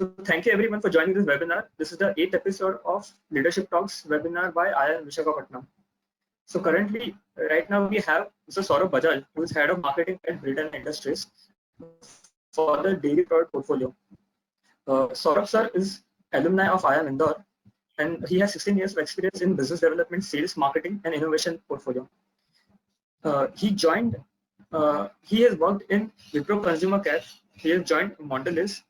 So thank you everyone for joining this webinar. This is the 8th episode of Leadership Talks webinar by IIM Visakhapatnam. So currently, right now we have Mr. Saurabh Bajaj, who is head of marketing at Britannia Industries for the dairy product portfolio. Saurabh sir is alumni of IIM Indore, and he has 16 years of experience in business development, sales, marketing, and innovation portfolio. He has worked in Wipro Consumer Care. He has joined Mondelez.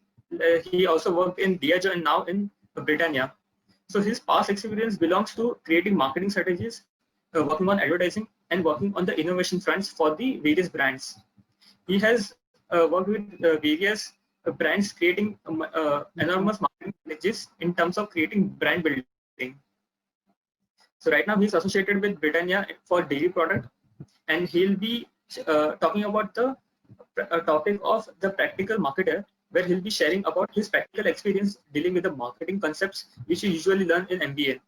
He also worked in Diageo and now in Britannia. So his past experience belongs to creating marketing strategies, working on advertising, and working on the innovation fronts for the various brands. He has worked with various brands creating enormous marketing strategies in terms of creating brand building. So right now he's associated with Britannia for dairy product, and he'll be talking about the topic of the practical marketer, where he'll be sharing about his practical experience dealing with the marketing concepts which you usually learn in MBA.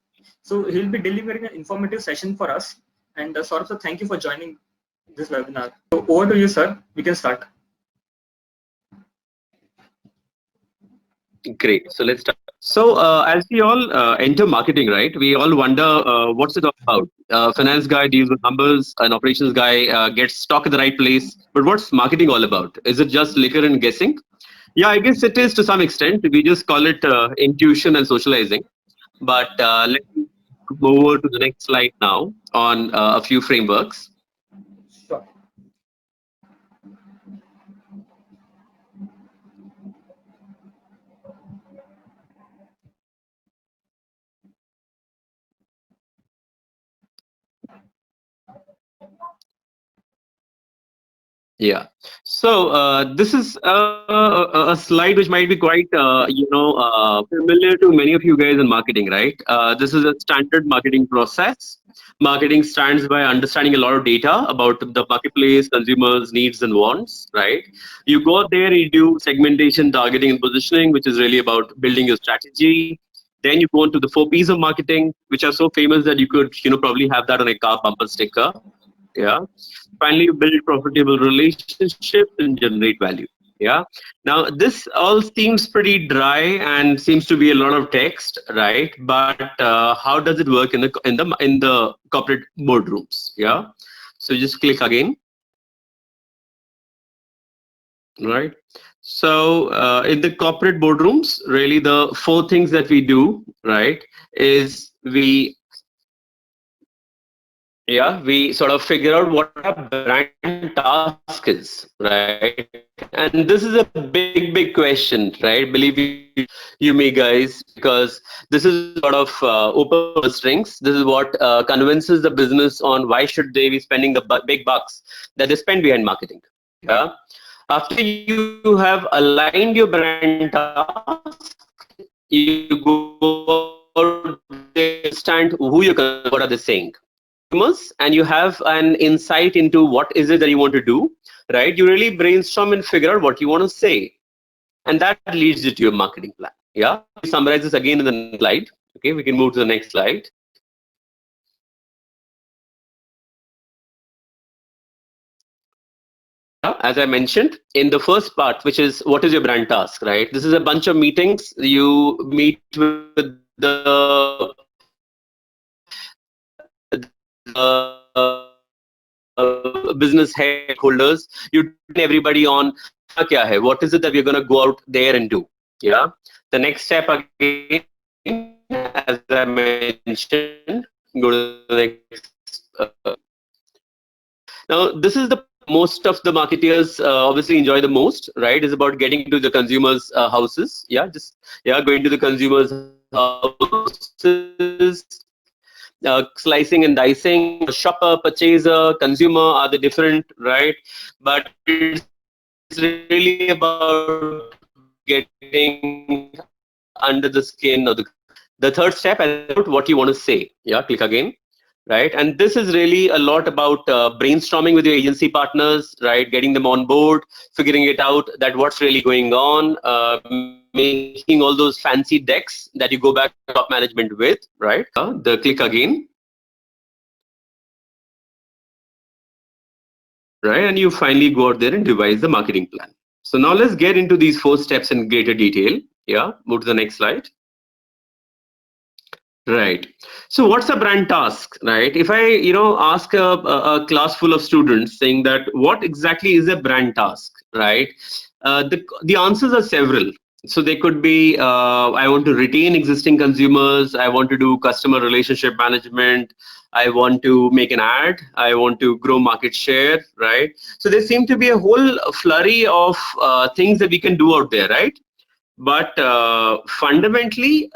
So he'll be delivering an informative session for us. And Saurabh sir, thank you for joining this webinar. So over to you, sir. We can start. Great. So let's start. So as we all enter marketing, right, we all wonder what's it all about. Finance guy deals with numbers, an operations guy gets stock in the right place. But what's marketing all about? Is it just liquor and guessing? Yeah, I guess it is to some extent. We just call it intuition and socializing. But let's move over to the next slide now on a few frameworks. Sure. Yeah. So this is a slide which might be quite, familiar to many of you guys in marketing, right? This is a standard marketing process. Marketing stands by understanding a lot of data about the marketplace, consumers' needs and wants, right? You go there, you do segmentation, targeting, and positioning, which is really about building your strategy. Then you go into the 4 Ps of marketing, which are so famous that you could, probably have that on a car bumper sticker. Yeah. Finally, you build profitable relationships and generate value. Yeah. Now this all seems pretty dry and seems to be a lot of text, right? But how does it work in the corporate boardrooms? Yeah. So just click again. Right. So in the corporate boardrooms, really the 4 things that we do, right, is we sort of figure out what our brand task is, right? And this is a big question, right? Believe you me, guys, because this is sort of open strings. This is what convinces the business on why should they be spending the big bucks that they spend behind marketing. Yeah. After you have aligned your brand task, you go understand who you're, what are they saying, and you have an insight into what is it that you want to do, right? You really brainstorm and figure out what you want to say, and that leads you to your marketing plan. Yeah, we summarize this again in the next slide. Okay, we can move to the next slide. As I mentioned in the first part, which is what is your brand task, right? This is a bunch of meetings. You meet with the business stakeholders. You train everybody on what is it that we're going to go out there and do. Yeah. The next step again, as I mentioned, go to the next. Now, this is the most of the marketeers obviously enjoy the most, right? Is about getting to the consumers' houses. Yeah, going to the consumers' houses. Slicing and dicing, shopper, purchaser, consumer are the different, right? But it's really about getting under the skin of the third step about what you want to say. Yeah, click again. Right, and this is really a lot about brainstorming with your agency partners, right? Getting them on board, figuring it out that what's really going on, making all those fancy decks that you go back to top management with, right? The click again. Right, and you finally go out there and devise the marketing plan. So now let's get into these 4 steps in greater detail. Yeah, move to the next slide. Right. So what's a brand task, right? If I, ask a class full of students saying that what exactly is a brand task, right? The answers are several. So they could be, I want to retain existing consumers. I want to do customer relationship management. I want to make an ad. I want to grow market share, right? So there seem to be a whole flurry of things that we can do out there, right? But fundamentally,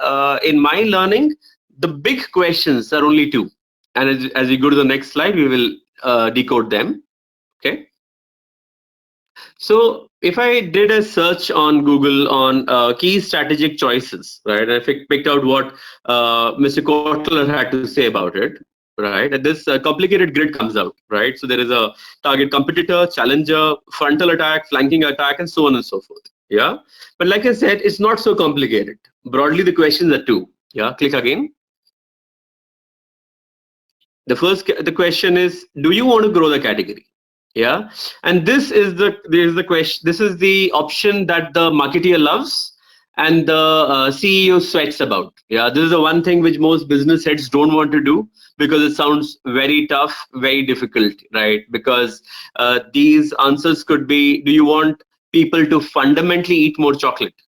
in my learning, the big questions are only two. And as we go to the next slide, we will decode them. Okay. So if I did a search on Google on key strategic choices, right, and if I picked out what Mr. Kotler had to say about it, right, and this complicated grid comes out, right? So there is a target competitor, challenger, frontal attack, flanking attack, and so on and so forth. Yeah. But like I said, it's not so complicated. Broadly, the questions are two. Yeah. Click again. The question is, do you want to grow the category? Yeah, and this is the question. This is the option that the marketeer loves and the CEO sweats about. Yeah, this is the one thing which most business heads don't want to do because it sounds very tough, very difficult, right? Because these answers could be: do you want people to fundamentally eat more chocolate?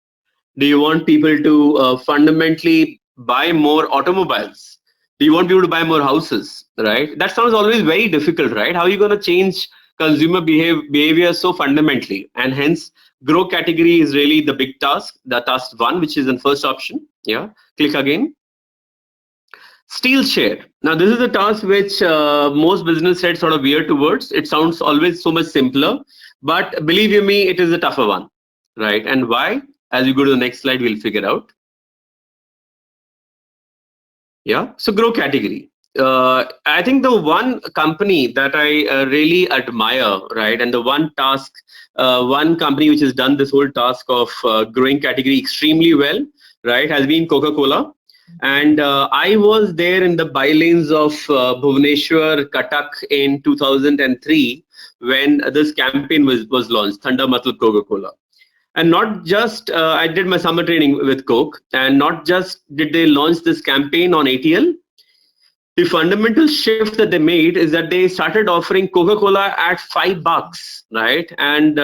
Do you want people to fundamentally buy more automobiles? Do you want people to buy more houses? Right? That sounds always very difficult, right? How are you going to change consumer behavior so fundamentally? And hence, grow category is really the big task, the task one, which is the first option. Yeah. Click again. Steal share. Now, this is a task which most business heads sort of veer towards. It sounds always so much simpler, but believe you me, it is a tougher one, right? And why? As we go to the next slide, we'll figure out. Yeah. So grow category. I think the one company that I really admire, right, and the one company which has done this whole task of growing category extremely well, right, has been Coca-Cola. And I was there in the bylanes of Bhubaneswar, Cuttack in 2003 when this campaign was launched, Thanda Matlab Coca-Cola. And not just, I did my summer training with Coke, and not just did they launch this campaign on ATL, the fundamental shift that they made is that they started offering Coca-Cola at $5, right? And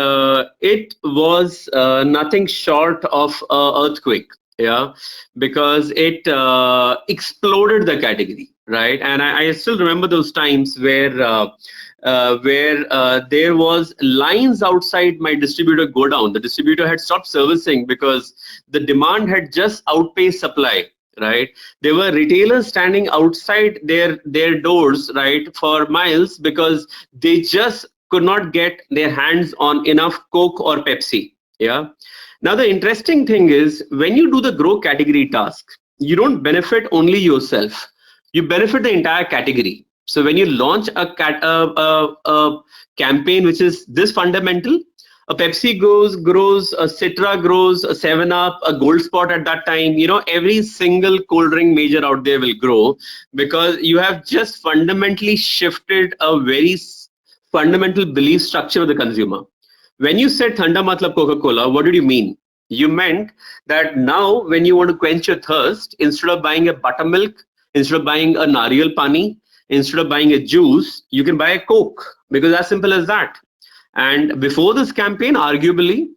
it was nothing short of earthquake, yeah, because it exploded the category, right? And I still remember those times where there was lines outside my distributor go down. The distributor had stopped servicing because the demand had just outpaced supply, right? There were retailers standing outside their doors, right, for miles because they just could not get their hands on enough Coke or Pepsi. Yeah. Now the interesting thing is when you do the grow category task, you don't benefit only yourself, you benefit the entire category. So when you launch a campaign which is this fundamental, a Pepsi grows, a Citra grows, a 7-Up, a Gold Spot at that time, every single cold drink major out there will grow because you have just fundamentally shifted a very fundamental belief structure of the consumer. When you said Thanda Matlab Coca-Cola, what did you mean? You meant that now when you want to quench your thirst, instead of buying a buttermilk, instead of buying a nariyal pani, instead of buying a juice, you can buy a Coke because as simple as that. And before this campaign, arguably,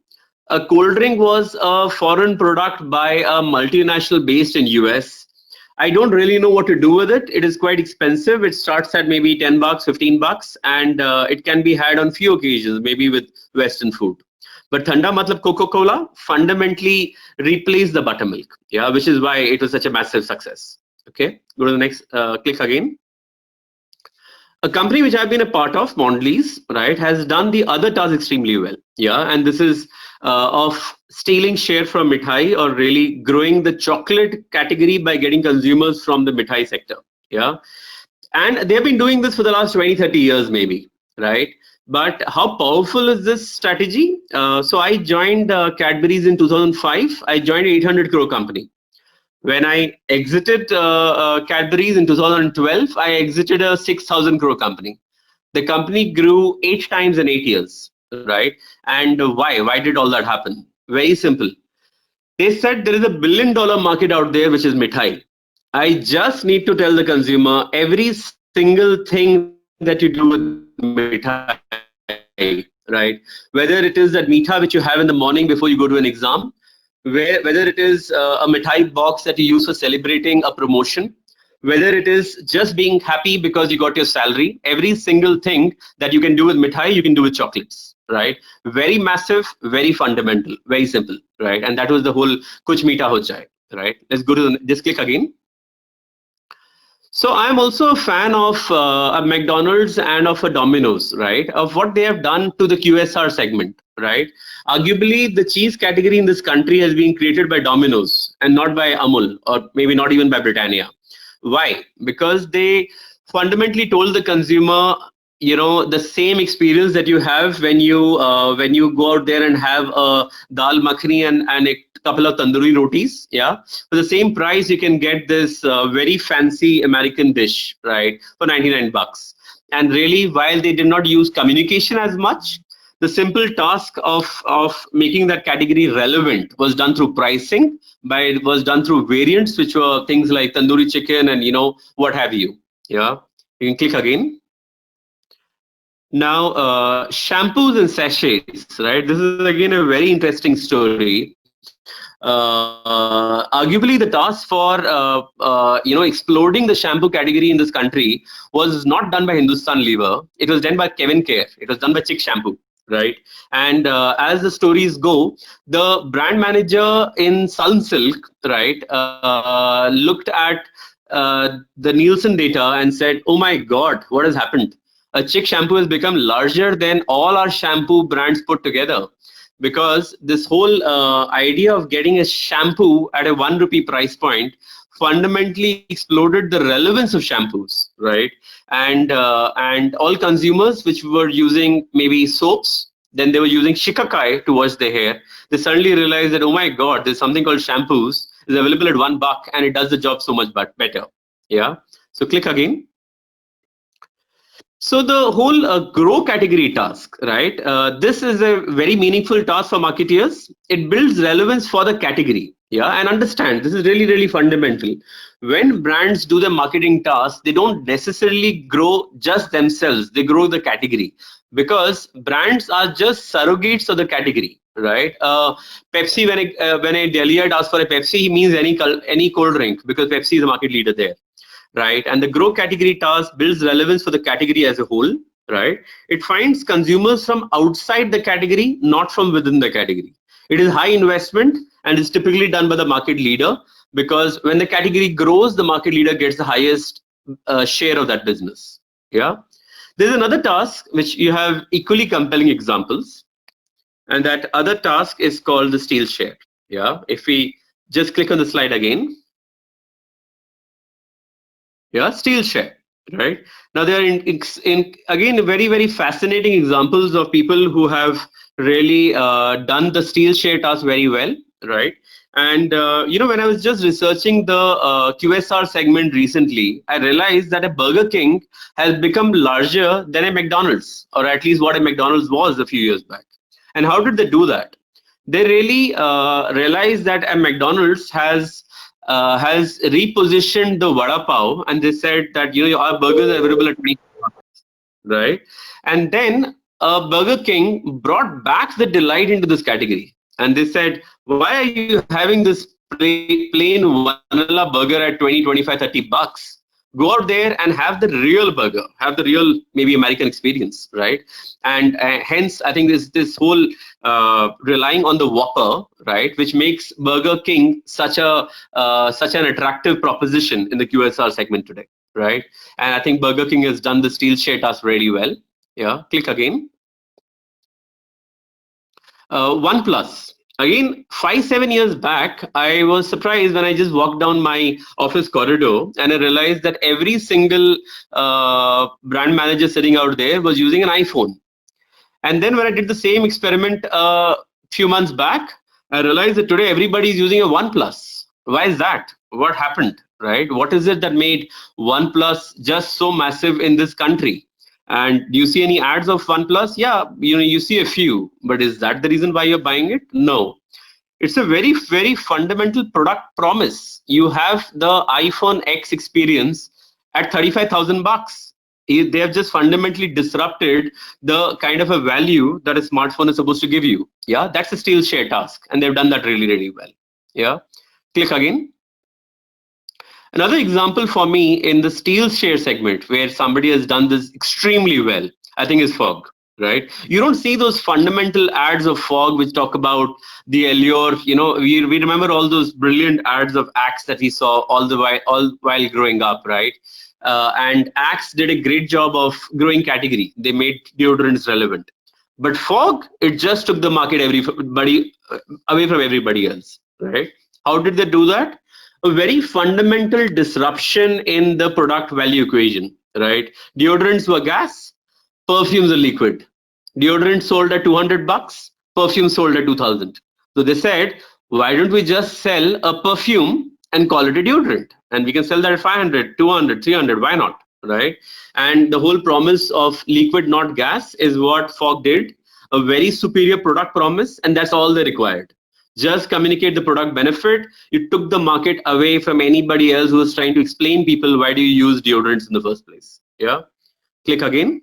a cold drink was a foreign product by a multinational based in US. I don't really know what to do with it. It is quite expensive. It starts at maybe $10, $15, and it can be had on few occasions, maybe with Western food. But Thanda Matlab Coca-Cola fundamentally replaced the buttermilk, yeah, which is why it was such a massive success. Okay, go to the next, click again. A company which I've been a part of, Mondelez, right, has done the other task extremely well. Yeah, and this is of stealing share from mithai or really growing the chocolate category by getting consumers from the mithai sector. Yeah, and they've been doing this for the last 20, 30 years maybe, right? But how powerful is this strategy? So I joined Cadbury's in 2005. I joined an 800 crore company. When I exited Cadbury's in 2012, I exited a 6,000 crore company. The company grew 8 times in 8 years, right? And why? Why did all that happen? Very simple. They said there is a $1 billion market out there, which is mithai. I just need to tell the consumer every single thing that you do with mithai, right? Whether it is that meetha which you have in the morning before you go to an exam, whether it is a mithai box that you use for celebrating a promotion, whether it is just being happy because you got your salary, every single thing that you can do with mithai, you can do with chocolates, right? Very massive, very fundamental, very simple, right? And that was the whole kuch meeta ho jaye, right? Let's go to just click again. So I'm also a fan of a McDonald's and of a Domino's, right? Of what they have done to the QSR segment, right? Arguably, the cheese category in this country has been created by Domino's and not by Amul, or maybe not even by Britannia. Why? Because they fundamentally told the consumer, the same experience that you have when you go out there and have a dal makhani and a couple of tandoori rotis. Yeah, for the same price you can get this very fancy American dish, right, for 99 bucks. And really, while they did not use communication as much, the simple task of making that category relevant was done through pricing, was done through variants, which were things like tandoori chicken and what have you. Yeah, you can click again. Now, shampoos and sachets, right? This is again a very interesting story. Arguably, the task for exploding the shampoo category in this country was not done by Hindustan Lever. It was done by Kevin Care. It was done by Chick Shampoo, right? And as the stories go, the brand manager in Sunsilk, right, looked at the Nielsen data and said, "Oh my God, what has happened? A Chick shampoo has become larger than all our shampoo brands put together." Because this whole idea of getting a shampoo at a 1 rupee price point fundamentally exploded the relevance of shampoos, right? And all consumers which were using maybe soaps, then they were using shikakai to wash their hair, they suddenly realized that, oh my God, there's something called shampoos, is available at $1 and it does the job so much better. Yeah, so click again. So the whole grow category task, right? This is a very meaningful task for marketeers. It builds relevance for the category. Yeah, and understand this is really, really fundamental. When brands do the marketing task, they don't necessarily grow just themselves. They grow the category because brands are just surrogates of the category, right? Pepsi, when a Delhiite asks for a Pepsi, he means any cold drink because Pepsi is the market leader there, right? And the grow category task builds relevance for the category as a whole, right? It finds consumers from outside the category, not from within the category. It is high investment and is typically done by the market leader, because when the category grows, the market leader gets the highest share of that business. Yeah. There's another task which you have equally compelling examples, and that other task is called the steal share. Yeah. If we just click on the slide again. Yeah, steal share, right? Now there are in again very, very fascinating examples of people who have really done the steal share task very well, right? And when I was just researching the QSR segment recently, I realized that a Burger King has become larger than a McDonald's, or at least what a McDonald's was a few years back. And how did they do that? They really realized that a McDonald's has repositioned the vada pav, and they said that our burgers are available at 20, right? And then Burger King brought back the delight into this category, and they said, why are you having this plain vanilla burger at 20, 25, 30 bucks? Go out there and have the real burger, have the real maybe American experience, right? And hence I think this whole relying on the Whopper, right, which makes Burger King such an attractive proposition in the QSR segment today, right? And I think Burger King has done the steal share task really well. Yeah, click again. OnePlus. Again, 5-7 years back, I was surprised when I just walked down my office corridor and I realized that every single brand manager sitting out there was using an iPhone. And then when I did the same experiment a few months back, I realized that today everybody is using a OnePlus. Why is that? What happened, right? What is it that made OnePlus just so massive in this country? And do you see any ads of OnePlus? Yeah, you see a few, but is that the reason why you're buying it? No. It's a very, very fundamental product promise. You have the iPhone X experience at 35,000 bucks. They have just fundamentally disrupted the kind of a value that a smartphone is supposed to give you. Yeah, that's a steal share task, and they've done that really, really well. Yeah, click again. Another example for me in the steal share segment where somebody has done this extremely well, I think, is Fog. Right? You don't see those fundamental ads of Fog which talk about the allure. We remember all those brilliant ads of Axe that we saw all while growing up, right? And Axe did a great job of growing category. They made deodorants relevant. But Fog, it just took the market everybody away from everybody else, right? How did they do that? A very fundamental disruption in the product value equation, right? Deodorants were gas, perfumes are liquid. Deodorant sold at 200 bucks, perfume sold at 2000. So they said, why don't we just sell a perfume and call it a deodorant? And we can sell that at 500, 200, 300, why not? Right? And the whole promise of liquid, not gas, is what Fog did. A very superior product promise, and that's all they required. Just communicate the product benefit. You took the market away from anybody else who was trying to explain people why do you use deodorants in the first place. Yeah. Click again.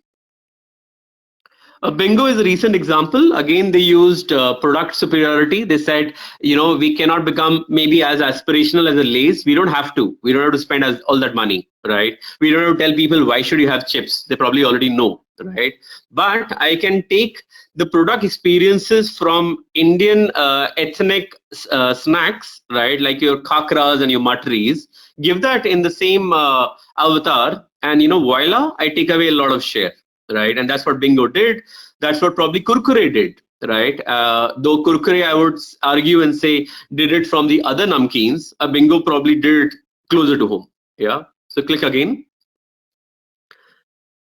Bingo is a recent example. Again, they used product superiority. They said, we cannot become maybe as aspirational as a Lay's. We don't have to. We don't have to spend all that money, right? We don't have to tell people why should you have chips. They probably already know, right? But I can take the product experiences from Indian ethnic snacks, right? Like your khakras and your matris. Give that in the same avatar, and voila, I take away a lot of share. Right, and that's what Bingo did. That's what probably Kurkure did, right? Though Kurkure, I would argue and say, did it from the other namkeens. Bingo probably did it closer to home. Yeah. So click again.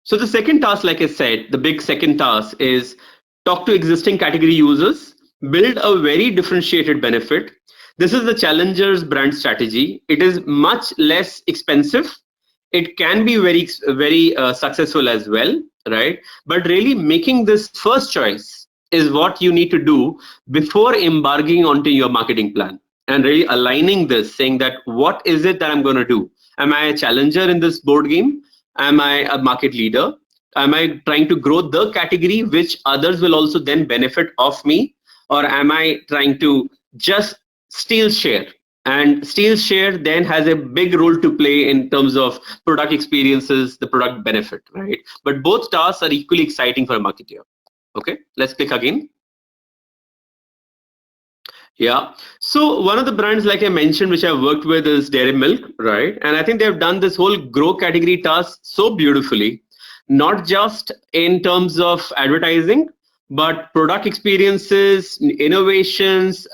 So the second task, like I said, the big second task is talk to existing category users, build a very differentiated benefit. This is the challenger's brand strategy. It is much less expensive. It can be very, very successful as well, right? But really making this first choice is what you need to do before embarking onto your marketing plan, and really aligning this, saying that what is it that I'm going to do? Am I a challenger in this board game? Am I a market leader? Am I trying to grow the category which others will also then benefit of me? Or am I trying to just steal share? And steal share then has a big role to play in terms of product experiences, the product benefit, right? But both tasks are equally exciting for a marketer. Okay, let's click again. Yeah, so one of the brands, like I mentioned, which I've worked with is Dairy Milk, right? And I think they've done this whole grow category task so beautifully, not just in terms of advertising, but product experiences, innovations,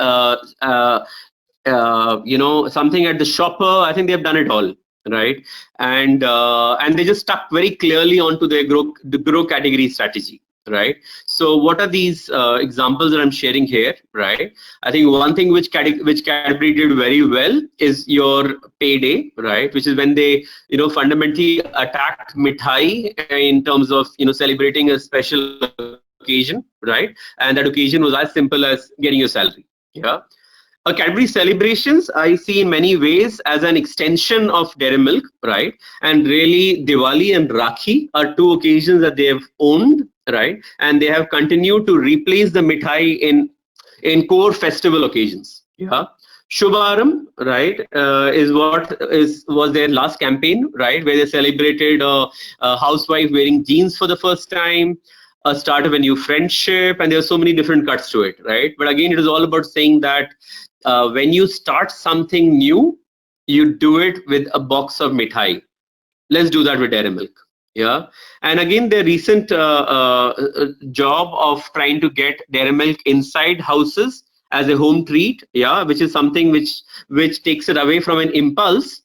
something at the shopper. I think they've done it all, right? And they just stuck very clearly onto their grow category strategy, right? So what are these examples that I'm sharing here, right? I think one thing which Cadbury did very well is your payday, right? Which is when they fundamentally attacked mithai in terms of celebrating a special occasion, right? And that occasion was as simple as getting your salary. Yeah. Cadbury celebrations, I see in many ways as an extension of Dairy Milk, right? And really, Diwali and Rakhi are two occasions that they have owned, right? And they have continued to replace the mithai in core festival occasions. Yeah. Shubharam, right, was their last campaign, right, where they celebrated a housewife wearing jeans for the first time, a start of a new friendship, and there are so many different cuts to it, right? But again, it is all about saying that when you start something new, you do it with a box of mithai. Let's do that with Dairy Milk. Yeah. And again, the recent job of trying to get Dairy Milk inside houses as a home treat, yeah, which is something which takes it away from an impulse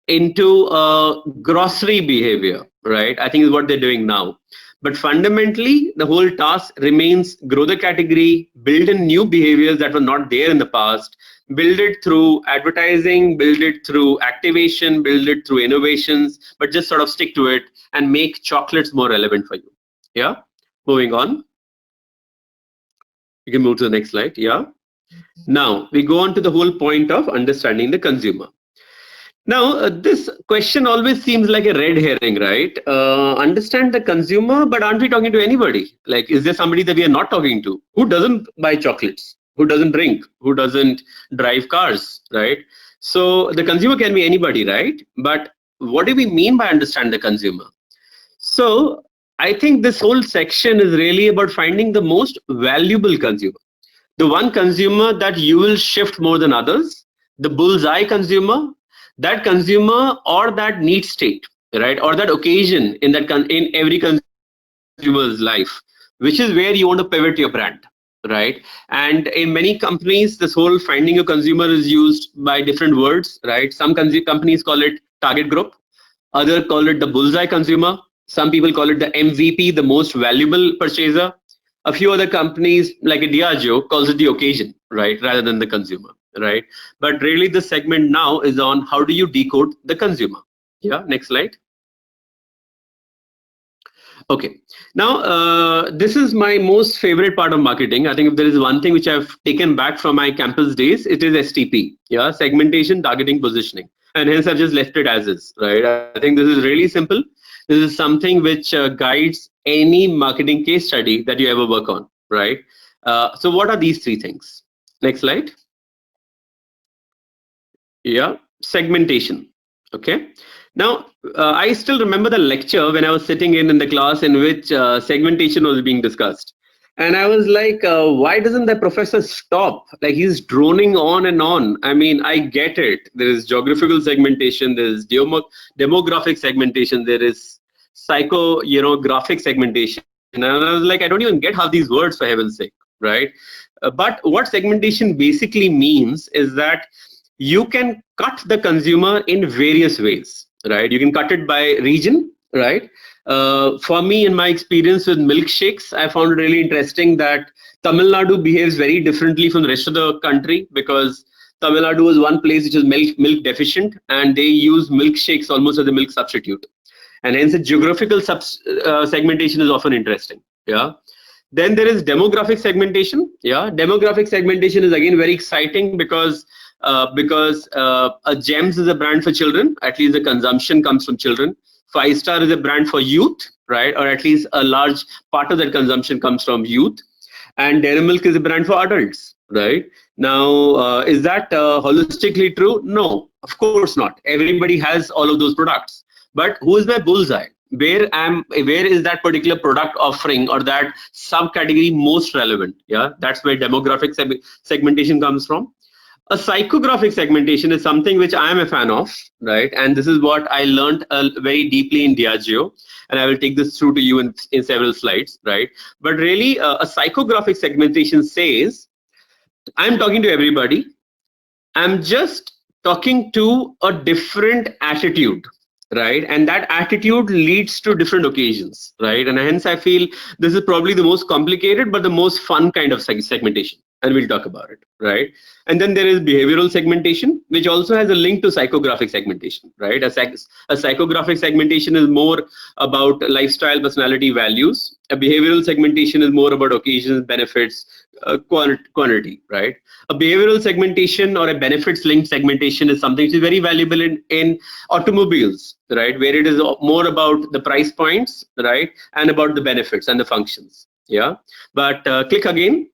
into a grocery behavior, right? I think is what they're doing now. But fundamentally, the whole task remains grow the category, build in new behaviors that were not there in the past, build it through advertising, build it through activation, build it through innovations, but just sort of stick to it and make chocolates more relevant for you. Yeah, moving on. You can move to the next slide. Yeah. Now we go on to the whole point of understanding the consumer. Now, this question always seems like a red herring, right? Understand the consumer, but aren't we talking to anybody? Like, is there somebody that we are not talking to? Who doesn't buy chocolates? Who doesn't drink? Who doesn't drive cars, right? So the consumer can be anybody, right? But what do we mean by understand the consumer? So I think this whole section is really about finding the most valuable consumer, the one consumer that you will shift more than others, the bullseye consumer, that consumer or that need state, right, or that occasion in that in every consumer's life, which is where you want to pivot your brand, right? And in many companies, this whole finding a consumer is used by different words, right? Some companies call it target group, other call it the bullseye consumer. Some people call it the MVP, the most valuable purchaser. A few other companies like a Diageo calls it the occasion, right, rather than the consumer, right? But really, the segment now is on how do you decode the consumer. Yeah, next slide. Okay, now this is my most favorite part of marketing. I think if there is one thing which I've taken back from my campus days, it is STP, yeah, segmentation, targeting, positioning, and hence I've just left it as is, right? I think this is really simple. This is something which guides any marketing case study that you ever work on, right? So what are these three things? Next slide. Yeah, segmentation. Okay. Now, I still remember the lecture when I was sitting in the class in which segmentation was being discussed. And I was like, why doesn't the professor stop? Like he's droning on and on. I mean, I get it. There is geographical segmentation, there is demographic segmentation, there is graphic segmentation. And I was like, I don't even get half these words, for heaven's sake, right? But what segmentation basically means is that you can cut the consumer in various ways, right? You can cut it by region, right? For me, in my experience with milkshakes, I found it really interesting that Tamil Nadu behaves very differently from the rest of the country, because Tamil Nadu is one place which is milk deficient, and they use milkshakes almost as a milk substitute, and hence the geographical segmentation is often interesting. Yeah. Then there is demographic segmentation. Yeah, demographic segmentation is again very exciting because a Gems is a brand for children. At least the consumption comes from children. 5 Star is a brand for youth, right? Or at least a large part of that consumption comes from youth. And Dairy Milk is a brand for adults, right? Now, is that holistically true? No, of course not. Everybody has all of those products. But who is my bullseye? Where is that particular product offering or that subcategory most relevant? Yeah, that's where demographic segmentation comes from. A psychographic segmentation is something which I am a fan of, right? And this is what I learned very deeply in Diageo, and I will take this through to you in several slides, right? But really, a psychographic segmentation says, I'm talking to everybody. I'm just talking to a different attitude, right? And that attitude leads to different occasions, right? And hence I feel this is probably the most complicated but the most fun kind of segmentation, and we'll talk about it, right? And then there is behavioral segmentation, which also has a link to psychographic segmentation, right? A psychographic segmentation is more about lifestyle, personality, values. A behavioral segmentation is more about occasions, benefits, quantity, right? A behavioral segmentation or a benefits linked segmentation is something which is very valuable in automobiles, right? Where it is more about the price points, right? And about the benefits and the functions. Yeah. But click again.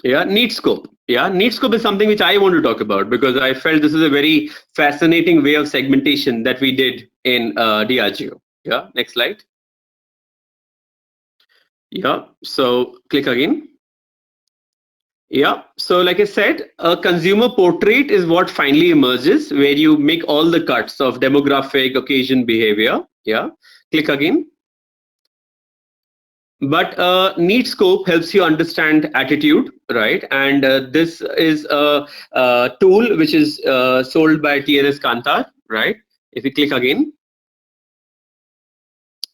Yeah, need scope. Yeah, need scope is something which I want to talk about because I felt this is a very fascinating way of segmentation that we did in Diageo. Yeah, next slide. Yeah, so click again. Yeah, so like I said, a consumer portrait is what finally emerges where you make all the cuts of demographic, occasion, behavior. Yeah, click again. But need scope helps you understand attitude, right? And this is a tool which is sold by TNS Kantar, right? If you click again.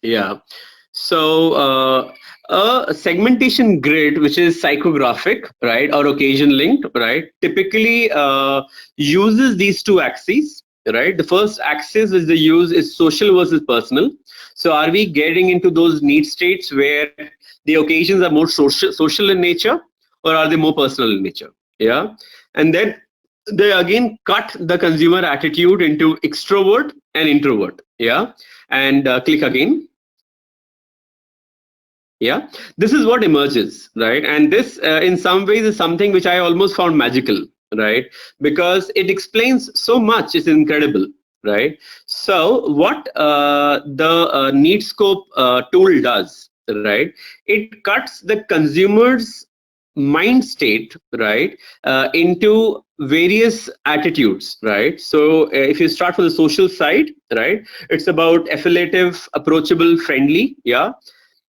Yeah. So a segmentation grid, which is psychographic, right, or occasion linked, right, typically uses these two axes, right? The first axis is the use is social versus personal. So are we getting into those need states where the occasions are more social in nature, or are they more personal in nature? Yeah. And then they again cut the consumer attitude into extrovert and introvert. Yeah. And click again. Yeah, this is what emerges, right? And this in some ways is something which I almost found magical, right? Because it explains so much. It's incredible, right? So what the need scope tool does, right? It cuts the consumer's mind state, right, into various attitudes, right? So if you start from the social side, right, it's about affiliative, approachable, friendly. Yeah.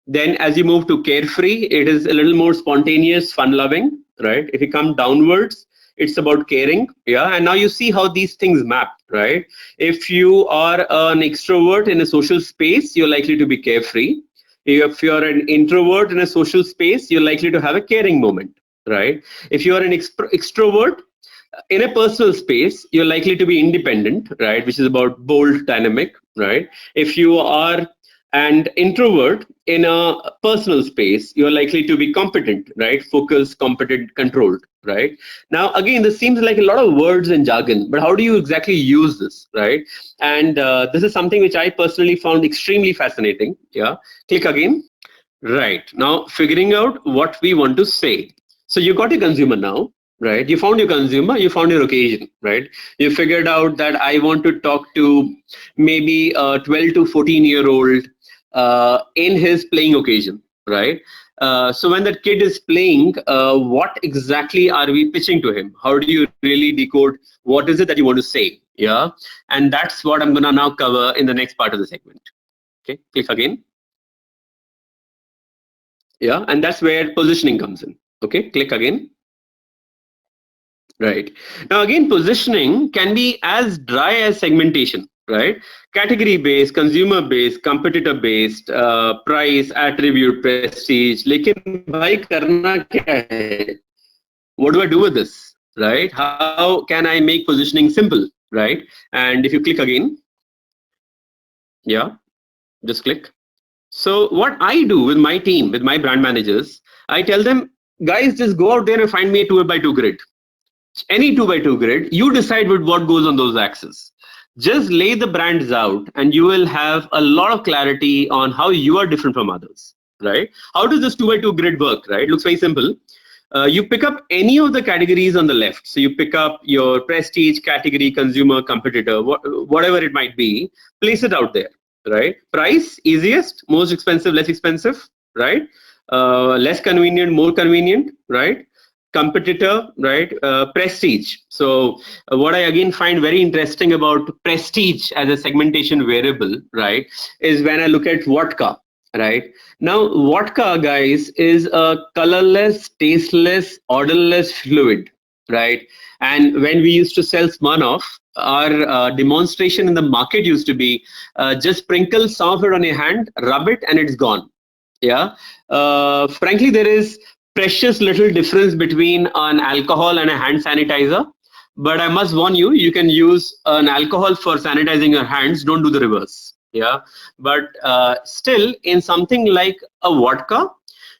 Then as you move to carefree, it is a little more spontaneous, fun loving, right? If you come downwards, it's about caring. Yeah. And now you see how these things map, right? If you are an extrovert in a social space, you're likely to be carefree. If you're an introvert in a social space, you're likely to have a caring moment, right? If you are an extrovert in a personal space, you're likely to be independent, right? Which is about bold, dynamic, right? If you are an introvert in a personal space, you're likely to be competent, right? Focused, competent, controlled, right? Now, again, this seems like a lot of words and jargon, but how do you exactly use this, right? And this is something which I personally found extremely fascinating. Yeah. Click again. Right. Now, figuring out what we want to say. So you got a consumer now, right? You found your consumer, you found your occasion, right? You figured out that I want to talk to maybe a 12 to 14-year-old in his playing occasion, right? So when that kid is playing, what exactly are we pitching to him? How do you really decode what is it that you want to say? Yeah. And that's what I'm going to now cover in the next part of the segment. Okay. Click again. Yeah, and that's where positioning comes in. Okay, click again. Right. Now again, positioning can be as dry as segmentation, right? Category based, consumer based, competitor based, price, attribute, prestige. लेकिन भाई करना क्या है? What do I do with this, right? How can I make positioning simple, right? And if you click again, yeah, just click. So what I do with my team, with my brand managers, I tell them, guys, just go out there and find me a 2x2 grid. Any 2x2 grid, you decide with what goes on those axes. Just lay the brands out and you will have a lot of clarity on how you are different from others, right? How does this 2x2 grid work, right? Looks very simple. You pick up any of the categories on the left. So you pick up your prestige category, consumer, competitor, whatever it might be, place it out there, right? Price, easiest, most expensive, less expensive, right? Less convenient, more convenient, right? Competitor, right? Prestige. So what I again find very interesting about prestige as a segmentation variable, right, is when I look at vodka, right? Now, vodka, guys, is a colorless, tasteless, odorless fluid, right? And when we used to sell Smirnoff, our demonstration in the market used to be just sprinkle some of it on your hand, rub it, and it's gone. Yeah. Frankly, there is precious little difference between an alcohol and a hand sanitizer. But I must warn you, you can use an alcohol for sanitizing your hands. Don't do the reverse. Yeah. But still, in something like a vodka,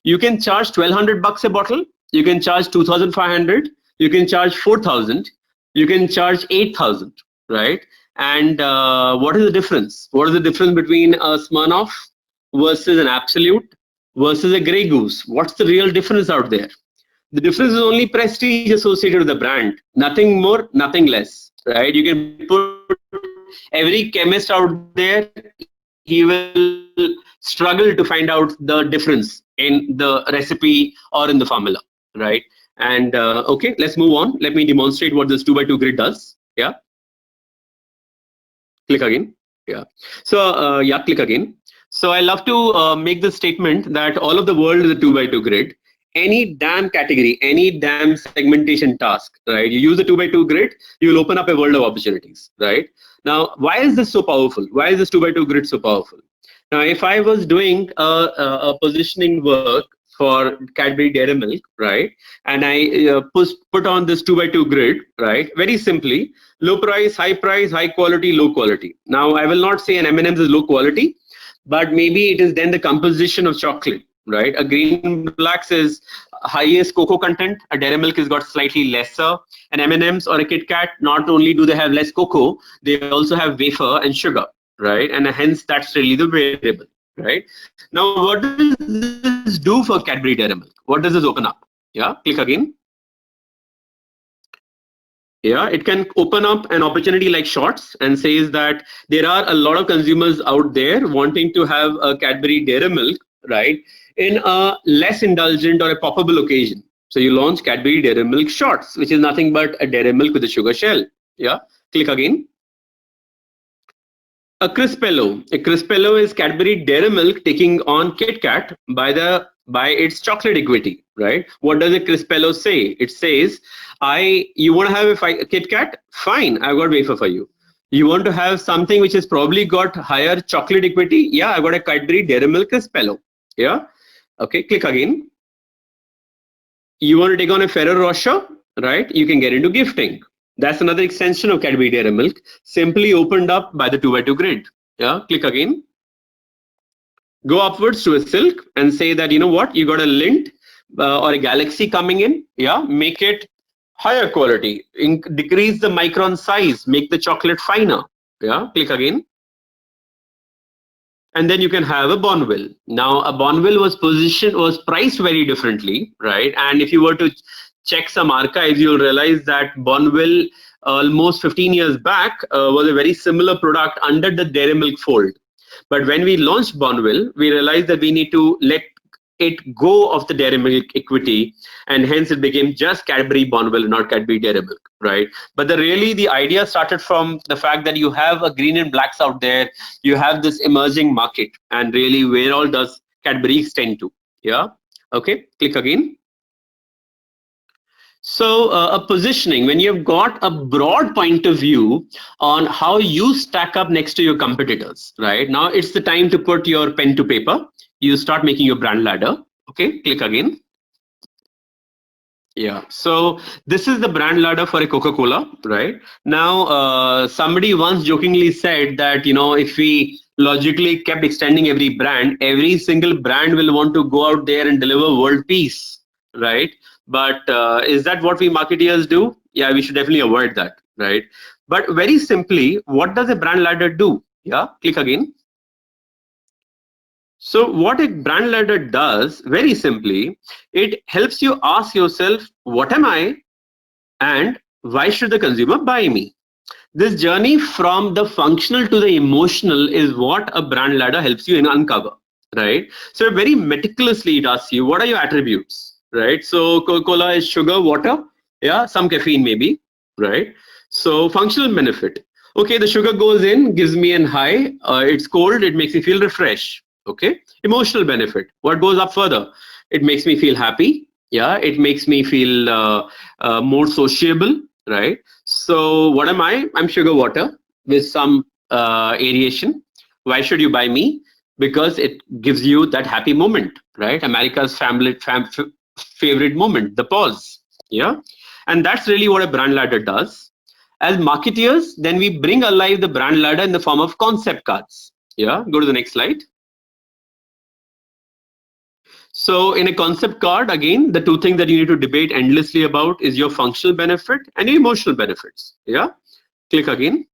you can charge 1,200 bucks a bottle. You can charge 2,500. You can charge 4,000. You can charge 8,000. Right. And what is the difference? What is the difference between a Smirnoff versus an Absolute versus a Grey Goose? What's the real difference out there? The difference is only prestige associated with the brand. Nothing more, nothing less. Right? You can put every chemist out there, he will struggle to find out the difference in the recipe or in the formula. Right? And okay, let's move on. Let me demonstrate what this 2x2 grid does. Yeah. Click again. Yeah. So yeah, click again. So I love to make the statement that all of the world is a 2x2 grid. Any damn category, any damn segmentation task, right? You use a 2x2 grid, you will open up a world of opportunities, right? Now, why is this so powerful? Why is this 2x2 grid so powerful? Now, if I was doing a positioning work for Cadbury Dairy Milk, right, and I put on this 2x2 grid, right, very simply, low price, high quality, low quality. Now, I will not say an M&M's is low quality, but maybe it is then the composition of chocolate, right? A green blacks is highest cocoa content. A dairy milk has got slightly lesser. An M&Ms or a Kit Kat, not only do they have less cocoa, they also have wafer and sugar, right? And hence that's really the variable, right? Now, what does this do for Cadbury Dairy Milk? What does this open up? Yeah, click again. Yeah, it can open up an opportunity like shorts and says that there are a lot of consumers out there wanting to have a Cadbury Dairy Milk, right, in a less indulgent or a poppable occasion. So you launch Cadbury Dairy Milk shorts, which is nothing but a dairy milk with a sugar shell. Yeah, click again. A Crispello. A Crispello is Cadbury Dairy Milk taking on Kit Kat by its chocolate equity, right? What does a Crispello say? It says, you want to have a Kit Kat? Fine, I've got wafer for you. You want to have something which has probably got higher chocolate equity? Yeah, I've got a Cadbury Dairy Milk Crispello. Yeah. Okay, click again. You want to take on a Ferrero Rocher, right? You can get into gifting. That's another extension of Cadbury Dairy Milk, simply opened up by the 2x2 grid. Yeah, click again. Go upwards to a silk and say that, you know what, you got a lint or a galaxy coming in. Yeah, make it higher quality, decrease the micron size, make the chocolate finer. Yeah, click again. And then you can have a Bonville. Now, a Bonville was priced very differently, right? And if you were to check some archives, you'll realize that Bonville almost 15 years back was a very similar product under the Dairy Milk fold. But when we launched Bonville, we realized that we need to let it go of the Dairy Milk equity, and hence it became just Cadbury Bonville, not Cadbury Dairy Milk, right? But the idea started from the fact that you have a green and blacks out there, you have this emerging market, and really where all does Cadbury extend to? Yeah, okay, click again. So a positioning, when you've got a broad point of view on how you stack up next to your competitors, right? Now it's the time to put your pen to paper. You start making your brand ladder. Okay, click again. Yeah, so this is the brand ladder for a Coca-Cola, right? Now, somebody once jokingly said that, you know, if we logically kept extending every brand, every single brand will want to go out there and deliver world peace, right? But is that what we marketeers do? Yeah, we should definitely avoid that, right? But very simply, what does a brand ladder do? Yeah, click again. So what a brand ladder does, very simply, it helps you ask yourself, what am I and why should the consumer buy me? This journey from the functional to the emotional is what a brand ladder helps you uncover, right? So very meticulously it asks you, what are your attributes, right? So Coca-Cola is sugar, water, yeah, some caffeine maybe, right? So functional benefit. Okay, the sugar goes in, gives me an high, it's cold, it makes me feel refreshed. Okay, emotional benefit. What goes up further? It makes me feel happy. Yeah, it makes me feel more sociable, right? So what am I? I'm sugar water with some aeration. Why should you buy me? Because it gives you that happy moment, right? America's favorite moment, the pause. Yeah, and that's really what a brand ladder does. As marketeers, then we bring alive the brand ladder in the form of concept cards. Yeah, go to the next slide. So in a concept card, again, the two things that you need to debate endlessly about is your functional benefit and your emotional benefits. Yeah, click again.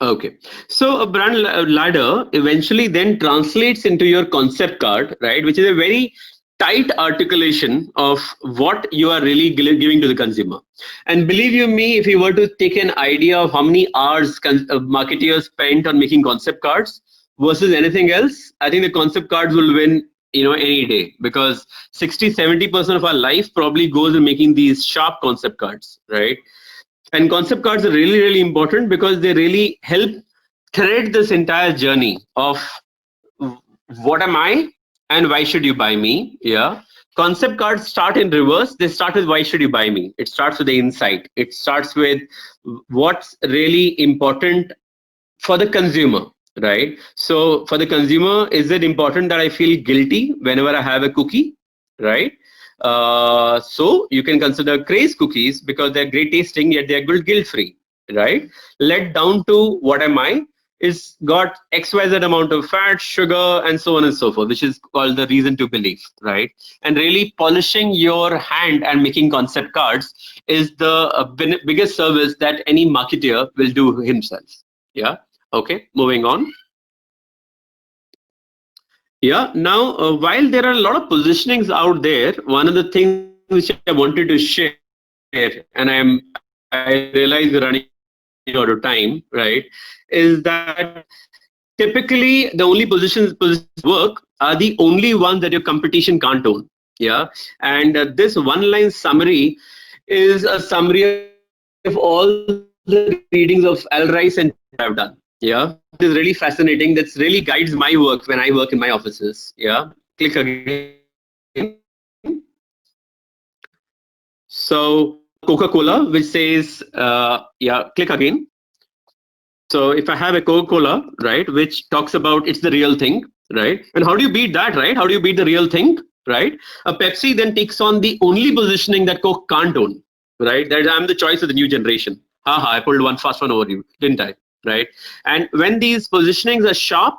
Okay, so a brand ladder eventually then translates into your concept card, right, which is a very tight articulation of what you are really giving to the consumer. And believe you me, if you were to take an idea of how many hours marketeers spent on making concept cards versus anything else, I think the concept cards will win, you know, any day, because 60-70% of our life probably goes in making these sharp concept cards, right? And concept cards are really, really important because they really help thread this entire journey of what am I and why should you buy me? Yeah. Concept cards start in reverse. They start with why should you buy me? It starts with the insight. It starts with what's really important for the consumer, right? So for the consumer, is it important that I feel guilty whenever I have a cookie, right? So you can consider craze cookies because they're great tasting, yet they're guilt free, right? Led down to what am I? it's got XYZ amount of fat, sugar, and so on and so forth, which is called the reason to believe, right? And really polishing your hand and making concept cards is the biggest service that any marketer will do himself. Yeah. Okay. Moving on. Yeah. Now, while there are a lot of positionings out there, one of the things which I wanted to share, and I realize we're running out of time, right, is that typically the only positions work are the only ones that your competition can't own. Yeah. And this one line summary is a summary of all the readings of Al Rice and I've done. Yeah. Which is really fascinating. That's really guides my work when I work in my offices. Yeah. Click again. So we have Coca-Cola, which says, yeah, click again. So if I have a Coca-Cola, right, which talks about it's the real thing, right? And how do you beat that, right? How do you beat the real thing, right? A Pepsi then takes on the only positioning that Coke can't own, right? That I'm the choice of the new generation. Haha, I pulled one fast one over you, didn't I? Right? And when these positionings are sharp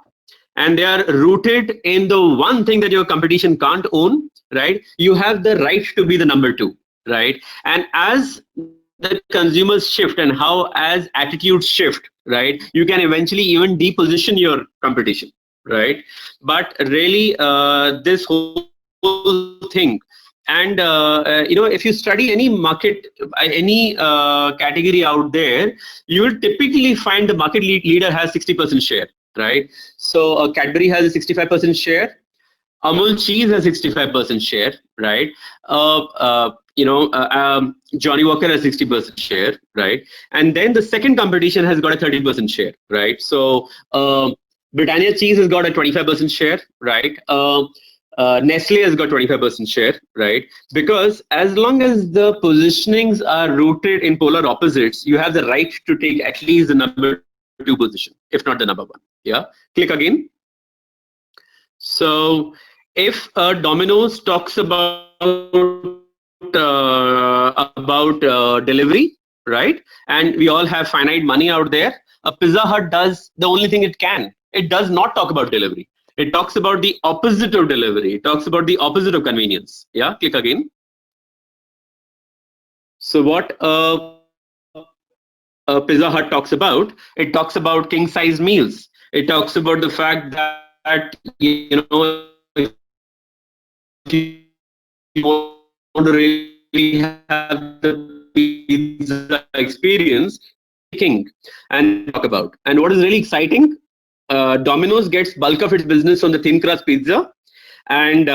and they are rooted in the one thing that your competition can't own, right? You have the right to be the number two, right? And as the consumers shift and how as attitudes shift, right, you can eventually even deposition your competition, right? But really this whole thing, and if you study any market, any category out there, you will typically find the market leader has 60% share, right? So Cadbury has a 65% share, Amul cheese has 65% share, right? Johnny Walker has 60% share, right? And then the second competition has got a 30% share, right? So Britannia cheese has got a 25% share, right? Nestle has got 25% share, right? Because as long as the positionings are rooted in polar opposites, you have the right to take at least the number two position, if not the number one. Yeah. Click again. So if Domino's talks about delivery, right? And we all have finite money out there. A Pizza Hut does the only thing it can. It does not talk about delivery. It talks about the opposite of delivery. It talks about the opposite of convenience. Yeah, click again. So what Pizza Hut talks about, it talks about king size meals. It talks about the fact that, if you want to really have the pizza experience, king, and talk about. And what is really exciting, Domino's gets bulk of its business on the thin crust pizza, and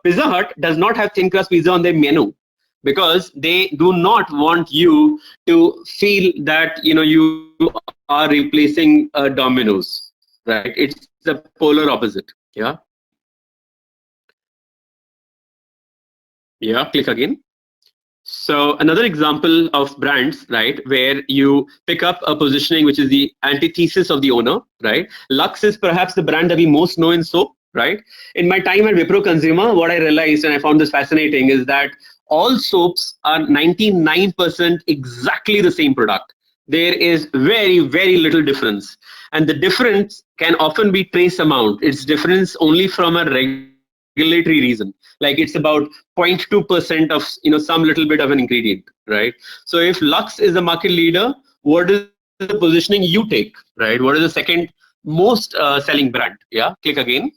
Pizza Hut does not have thin crust pizza on their menu because they do not want you to feel that you are replacing Domino's, right? It's the polar opposite. Yeah. Yeah, click again. So another example of brands, right, where you pick up a positioning which is the antithesis of the owner, right? Lux is perhaps the brand that we most know in soap, right? In my time at Wipro Consumer, what I realized, and I found this fascinating, is that all soaps are 99% exactly the same product. There is very, very little difference. And the difference can often be trace amount. It's difference only from a regulatory reason. Like it's about 0.2% of some little bit of an ingredient, right? So if Lux is the market leader, what is the positioning you take, right? What is the second most selling brand? Yeah, click again.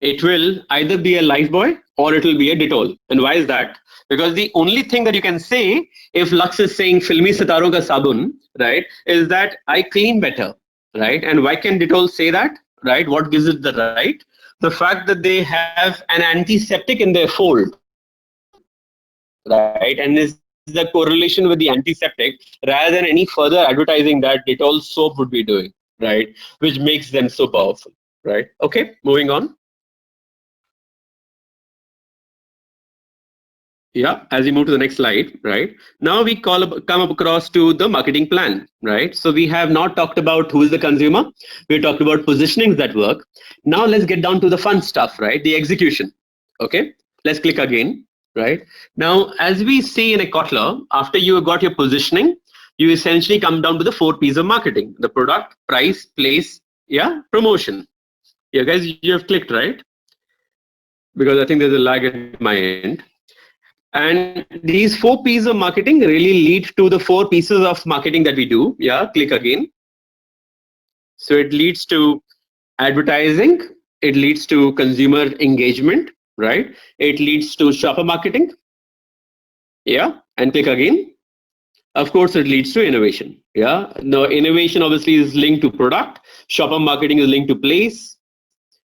It will either be a Lifebuoy or it will be a Dettol. And why is that? Because the only thing that you can say if Lux is saying Filmi Sitaron ka sabun, right, is that I clean better, right? And why can Dettol say that, right? What gives it the right? The fact that they have an antiseptic in their fold, right? And this is the correlation with the antiseptic rather than any further advertising that Dettol soap would be doing, right? Which makes them so powerful, right? Okay, moving on. Yeah, as we move to the next slide, right? Now we come up across to the marketing plan, right? So we have not talked about who is the consumer. We talked about positionings that work. Now let's get down to the fun stuff, right? The execution. Okay, let's click again, right? Now, as we see in a Kotler, after you got your positioning, you essentially come down to the 4 P's of marketing: the product, price, place, promotion. Yeah, guys, you have clicked, right? Because I think there's a lag at my end. And these 4 P's of marketing really lead to the 4 pieces of marketing that we do. Yeah, click again. So it leads to advertising, it leads to consumer engagement, right? It leads to shopper marketing. Yeah, and click again. Of course, it leads to innovation. Yeah, no, innovation obviously is linked to product. Shopper marketing is linked to place,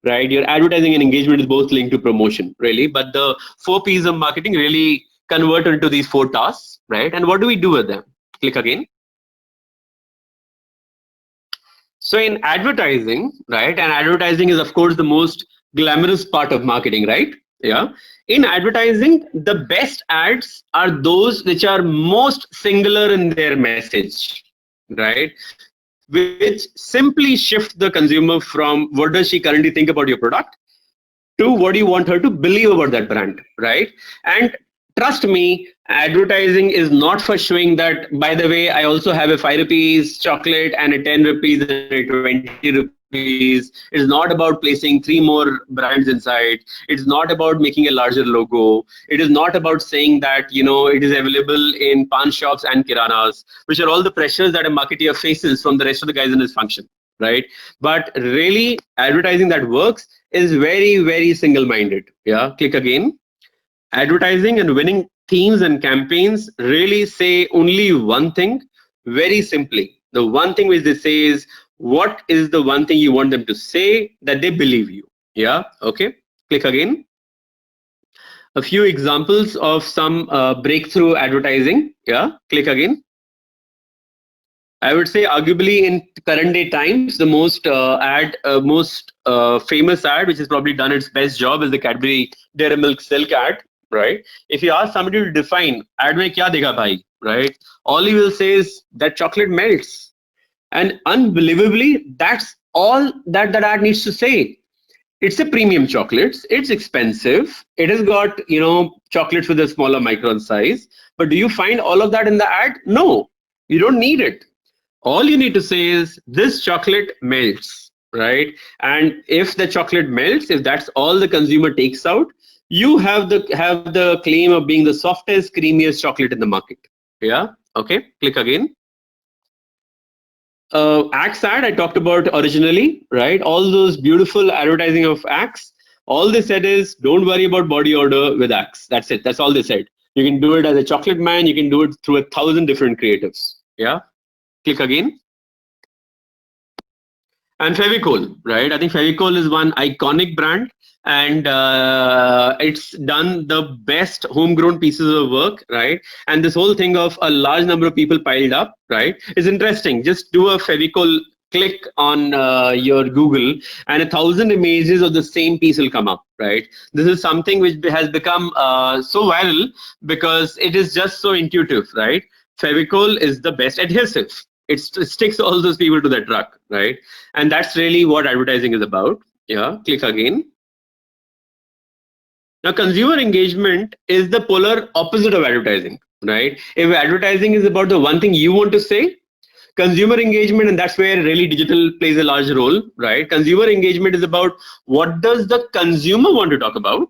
right? Your advertising and engagement is both linked to promotion, really. But the 4 P's of marketing really convert into these 4 tasks, right? And what do we do with them? Click again. So in advertising, right? And advertising is, of course, the most glamorous part of marketing, right? Yeah. In advertising, the best ads are those which are most singular in their message, right? Which simply shift the consumer from what does she currently think about your product to what do you want her to believe about that brand, right? And trust me, advertising is not for showing that, by the way, I also have a 5 rupees chocolate and a 10 rupees and a 20 rupees. It's not about placing 3 more brands inside. It's not about making a larger logo. It is not about saying that, it is available in pawn shops and kiranas, which are all the pressures that a marketer faces from the rest of the guys in his function, right? But really, advertising that works is very, very single-minded. Yeah, click again. Advertising and winning themes and campaigns really say only one thing, very simply. The one thing which they say is, what is the one thing you want them to say that they believe you? Yeah, okay. Click again. A few examples of some breakthrough advertising. Yeah, click again. I would say arguably in current day times, the most famous ad, which has probably done its best job, is the Cadbury Dairy Milk Silk ad, right? If you ask somebody to define ad mein kya dekha bhai, right? All he will say is that chocolate melts. And unbelievably, that's all that that ad needs to say. It's a premium chocolates. It's expensive. It has got, chocolates with a smaller micron size. But do you find all of that in the ad? No, you don't need it. All you need to say is this chocolate melts, right? And if the chocolate melts, if that's all the consumer takes out, you have the claim of being the softest, creamiest chocolate in the market. Yeah, okay, click again. Axe ad I talked about originally, right? All those beautiful advertising of Axe, all they said is don't worry about body odor with Axe. That's it. That's all they said. You can do it as a chocolate man. You can do it through 1,000 different creatives. Yeah. Click again. And Fevicol, right? I think Fevicol is one iconic brand, and it's done the best homegrown pieces of work, right? And this whole thing of a large number of people piled up, right, is interesting. Just do a Fevicol click on your Google, and 1,000 images of the same piece will come up, right? This is something which has become so viral because it is just so intuitive, right? Fevicol is the best adhesive. It sticks all those people to the truck, right? And that's really what advertising is about. Yeah, click again. Now, consumer engagement is the polar opposite of advertising, right? If advertising is about the one thing you want to say, consumer engagement, and that's where really digital plays a large role, right? Consumer engagement is about what does the consumer want to talk about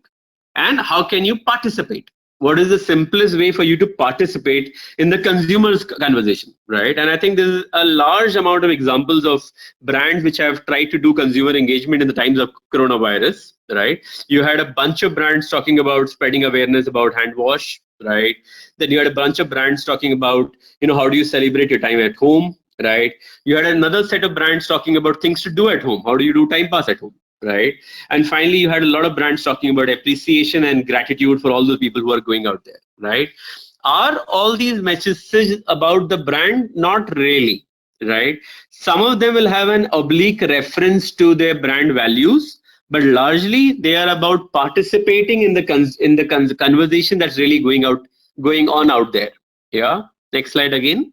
and how can you participate. What is the simplest way for you to participate in the consumer's conversation, right? And I think there's a large amount of examples of brands which have tried to do consumer engagement in the times of coronavirus, right? You had a bunch of brands talking about spreading awareness about hand wash, right? Then you had a bunch of brands talking about, how do you celebrate your time at home, right? You had another set of brands talking about things to do at home. How do you do time pass at home? Right. And finally, you had a lot of brands talking about appreciation and gratitude for all those people who are going out there. Right. Are all these messages about the brand? Not really. Right. Some of them will have an oblique reference to their brand values, but largely they are about participating in the conversation that's really going on out there. Yeah. Next slide again.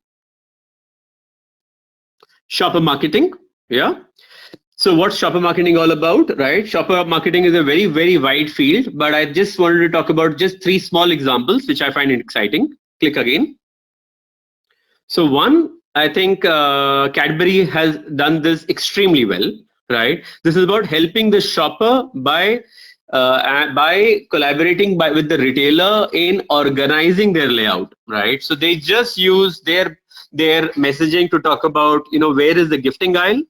Shopper marketing. Yeah. So what's shopper marketing all about, right? Shopper marketing is a very, very wide field, but I just wanted to talk about just 3 small examples, which I find exciting. Click again. So one, I think Cadbury has done this extremely well, right? This is about helping the shopper by collaborating with the retailer in organizing their layout, right? So they just use their messaging to talk about, where is the gifting aisle,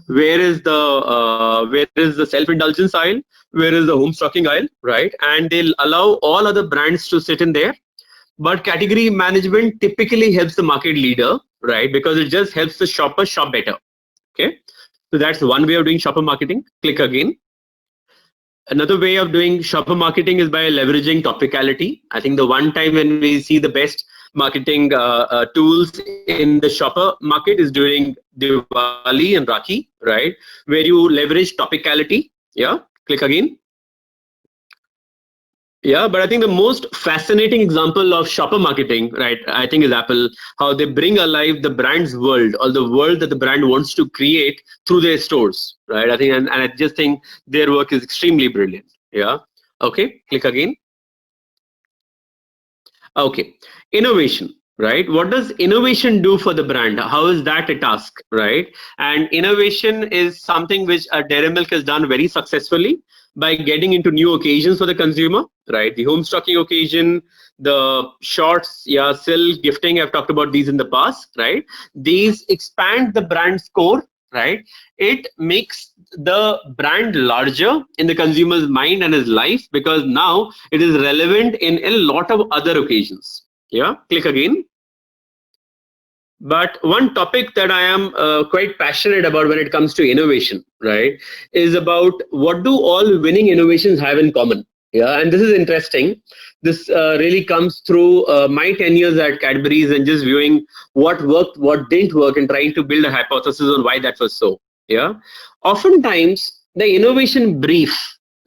where is the self-indulgence aisle, where is the home stocking aisle, right? And they'll allow all other brands to sit in there, but category management typically helps the market leader, right? Because it just helps the shopper shop better. Okay. So that's one way of doing shopper marketing. Click again. Another way of doing shopper marketing is by leveraging topicality. I think the one time when we see the best marketing tools in the shopper market is during Diwali and Rakhi, right? Where you leverage topicality. Yeah. Click again. Yeah, but I think the most fascinating example of shopper marketing, right, I think is Apple, how they bring alive the brand's world, or the world that the brand wants to create through their stores, right? I think, and I just think their work is extremely brilliant. Yeah. Okay, click again. Okay, innovation, right? What does innovation do for the brand? How is that a task, right? And innovation is something which Dairy Milk has done very successfully by getting into new occasions for the consumer, right? The home stocking occasion, the shorts, yeah, silk, gifting. I've talked about these in the past, right? These expand the brand's core, right? It makes the brand larger in the consumer's mind and his life, because now it is relevant in a lot of other occasions. Yeah, click again. But one topic that I am quite passionate about when it comes to innovation, right, is about what do all winning innovations have in common. Yeah, and this is interesting. This really comes through my 10 years at Cadbury's and just viewing what worked, what didn't work, and trying to build a hypothesis on why that was so. Yeah, oftentimes the innovation brief,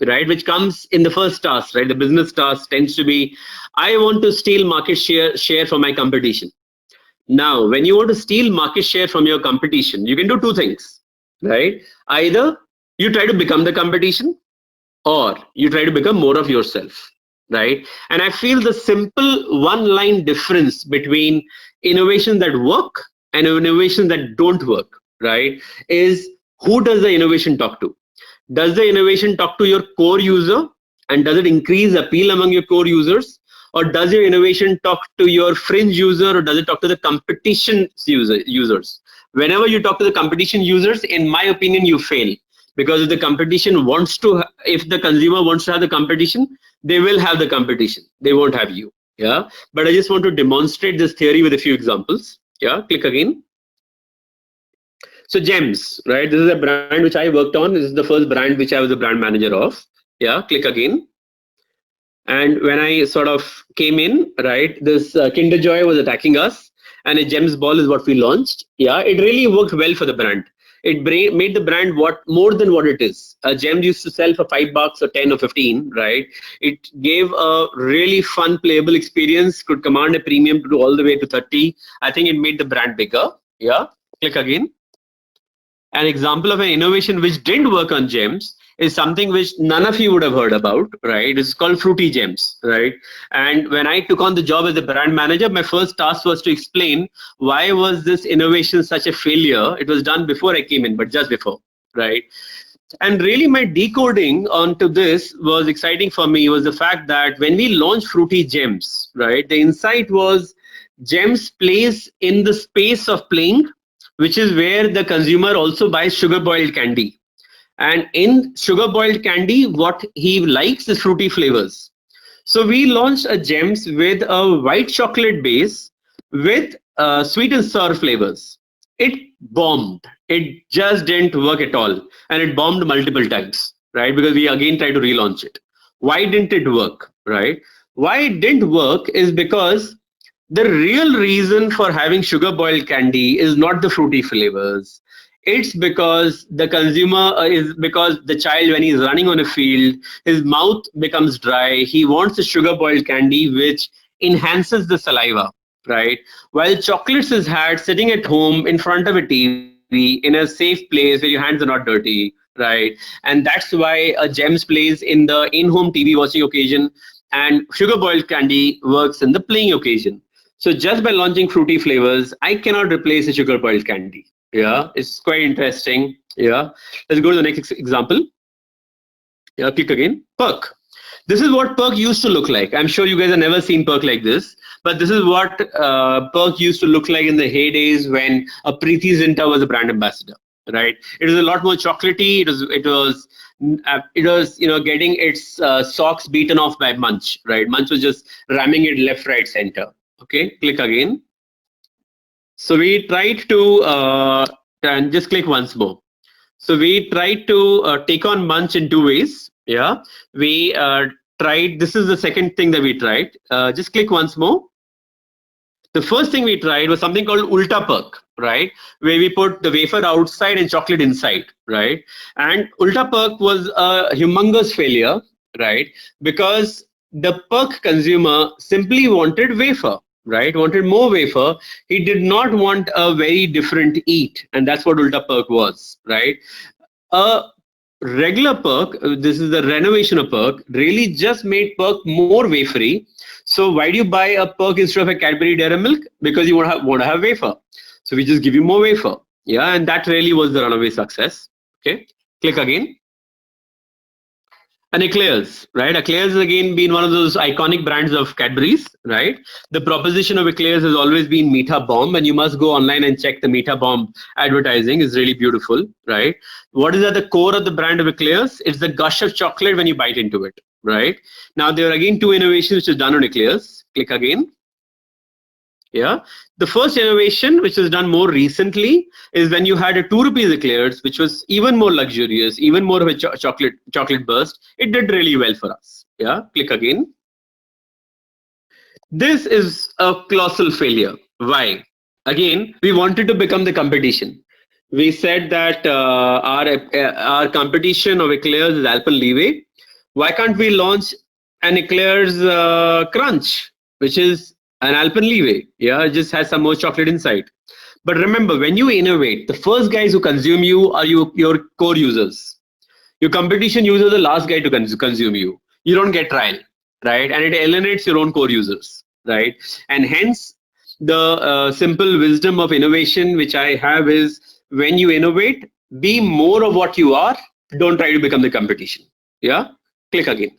right, which comes in the first task, right, the business task tends to be, I want to steal market share from my competition. Now, when you want to steal market share from your competition, you can do two things, right? Either you try to become the competition, or you try to become more of yourself, right? And I feel the simple one line difference between innovations that work and innovations that don't work, right, is who does the innovation talk to? Does the innovation talk to your core user, and does it increase appeal among your core users? Or does your innovation talk to your fringe user, or does it talk to the competition users? Whenever you talk to the competition users, in my opinion, you fail. Because if the competition wants to, if the consumer wants to have the competition, they will have the competition. They won't have you. Yeah. But I just want to demonstrate this theory with a few examples. Yeah. Click again. So Gems, right? This is a brand which I worked on. This is the first brand which I was a brand manager of. Yeah. Click again. And when I sort of came in, right, this Kinder Joy was attacking us, and a Gems ball is what we launched. Yeah, it really worked well for the brand. It made the brand what more than what it is. Gems used to sell for $5 or 10 or 15, right? It gave a really fun, playable experience. Could command a premium to all the way to 30. I think it made the brand bigger. Yeah. Click again. An example of an innovation which didn't work on Gems is something which none of you would have heard about, right? It's called Fruity Gems, right? And when I took on the job as a brand manager, my first task was to explain why was this innovation such a failure. It was done before I came in, but just before, right? And really my decoding onto this was exciting for me was the fact that when we launched Fruity Gems, right, the insight was Gems plays in the space of playing, which is where the consumer also buys sugar boiled candy. And in sugar boiled candy, what he likes is fruity flavors. So we launched a Gems with a white chocolate base with sweet and sour flavors. It bombed. It just didn't work at all. And it bombed multiple times, right? Because we again tried to relaunch it. Why didn't it work, right? Why it didn't work is because the real reason for having sugar boiled candy is not the fruity flavors. It's because the consumer is because the child, when he's running on a field, his mouth becomes dry. He wants a sugar boiled candy which enhances the saliva, right? While chocolates is had sitting at home in front of a TV in a safe place where your hands are not dirty, right? And that's why a Gems plays in the in home TV watching occasion, and sugar boiled candy works in the playing occasion. So just by launching fruity flavors, I cannot replace a sugar pearl candy. Yeah, it's quite interesting. Yeah, let's go to the next example. Yeah, click again. Perk. This is what Perk used to look like. I'm sure you guys have never seen Perk like this, but this is what Perk used to look like in the heydays when a Preeti Zinta was a brand ambassador. Right? It was a lot more chocolatey. It was getting its socks beaten off by Munch. Right? Munch was just ramming it left, right, center. Okay, click again. So we tried to and just click once more. So we tried to take on Munch in two ways. Yeah, we tried. This is the second thing that we tried. Just click once more. The first thing we tried was something called Ulta Perk, right? Where we put the wafer outside and chocolate inside, right? And Ulta Perk was a humongous failure, right? Because the Perk consumer simply wanted wafer, right? Wanted more wafer. He did not want a very different eat, and that's what Ulta Perk was, right? A regular Perk, this is the renovation of Perk, really just made Perk more wafery. So why do you buy a Perk instead of a Cadbury Dairy Milk? Because you want to have wafer. So we just give you more wafer. Yeah, and that really was the runaway success. Okay, click again. And Eclairs, right? Eclairs has again been one of those iconic brands of Cadbury's, right? The proposition of Eclairs has always been Meetha Bomb, and you must go online and check the Meetha Bomb advertising. It's really beautiful, right? What is at the core of the brand of Eclairs? It's the gush of chocolate when you bite into it, right? Now there are again two innovations which is done on Eclairs. Click again. Yeah, the first innovation which was done more recently is when you had a 2 rupees eclairs, which was even more luxurious, even more of a chocolate burst. It did really well for us. Yeah, click again. This is a colossal failure. Why? Again, we wanted to become the competition. We said that our competition of eclairs is Alpenliebe. Why can't we launch an eclairs crunch, which is an Alpenliebe? Yeah, it just has some more chocolate inside. But remember, when you innovate, the first guys who consume you are your core users. Your competition users are the last guy to consume you. You don't get trial, right? And it alienates your own core users, right? And hence, the simple wisdom of innovation which I have is when you innovate, be more of what you are. Don't try to become the competition. Yeah, click again.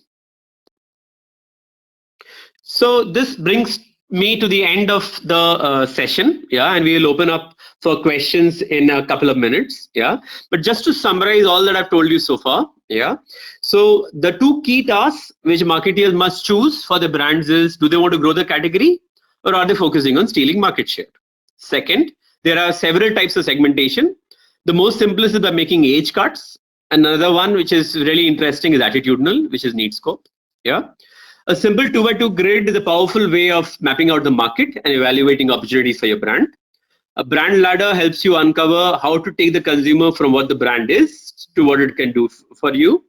So this brings me to the end of the session. Yeah, and we will open up for questions in a couple of minutes. Yeah, but just to summarize all that I've told you so far. Yeah, so the two key tasks which marketeers must choose for the brands is, do they want to grow the category or are they focusing on stealing market share? Second, there are several types of segmentation. The most simplest is by making age cuts. Another one which is really interesting is attitudinal, which is need scope. Yeah. A simple 2x2 grid is a powerful way of mapping out the market and evaluating opportunities for your brand. A brand ladder helps you uncover how to take the consumer from what the brand is to what it can do for you.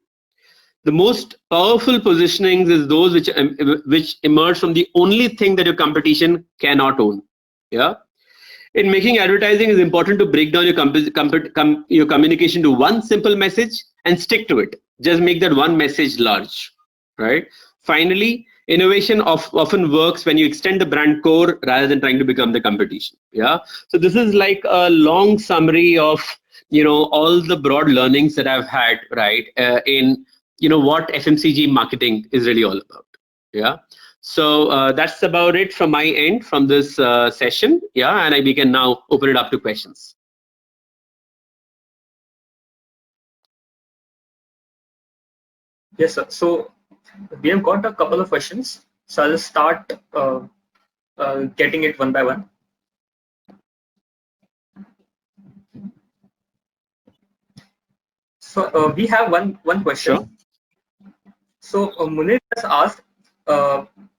The most powerful positionings is those which emerge from the only thing that your competition cannot own. Yeah. In making advertising, it's important to break down your communication to one simple message and stick to it. Just make that one message large, right? Finally, innovation often works when you extend the brand core rather than trying to become the competition. Yeah. So this is like a long summary of all the broad learnings that I've had, right, in what FMCG marketing is really all about. Yeah. So that's about it from my end from this session. Yeah, and we can now open it up to questions. Yes, sir. So we have got a couple of questions. So I'll start getting it one by one. So we have one question. Sure. So Munir has asked,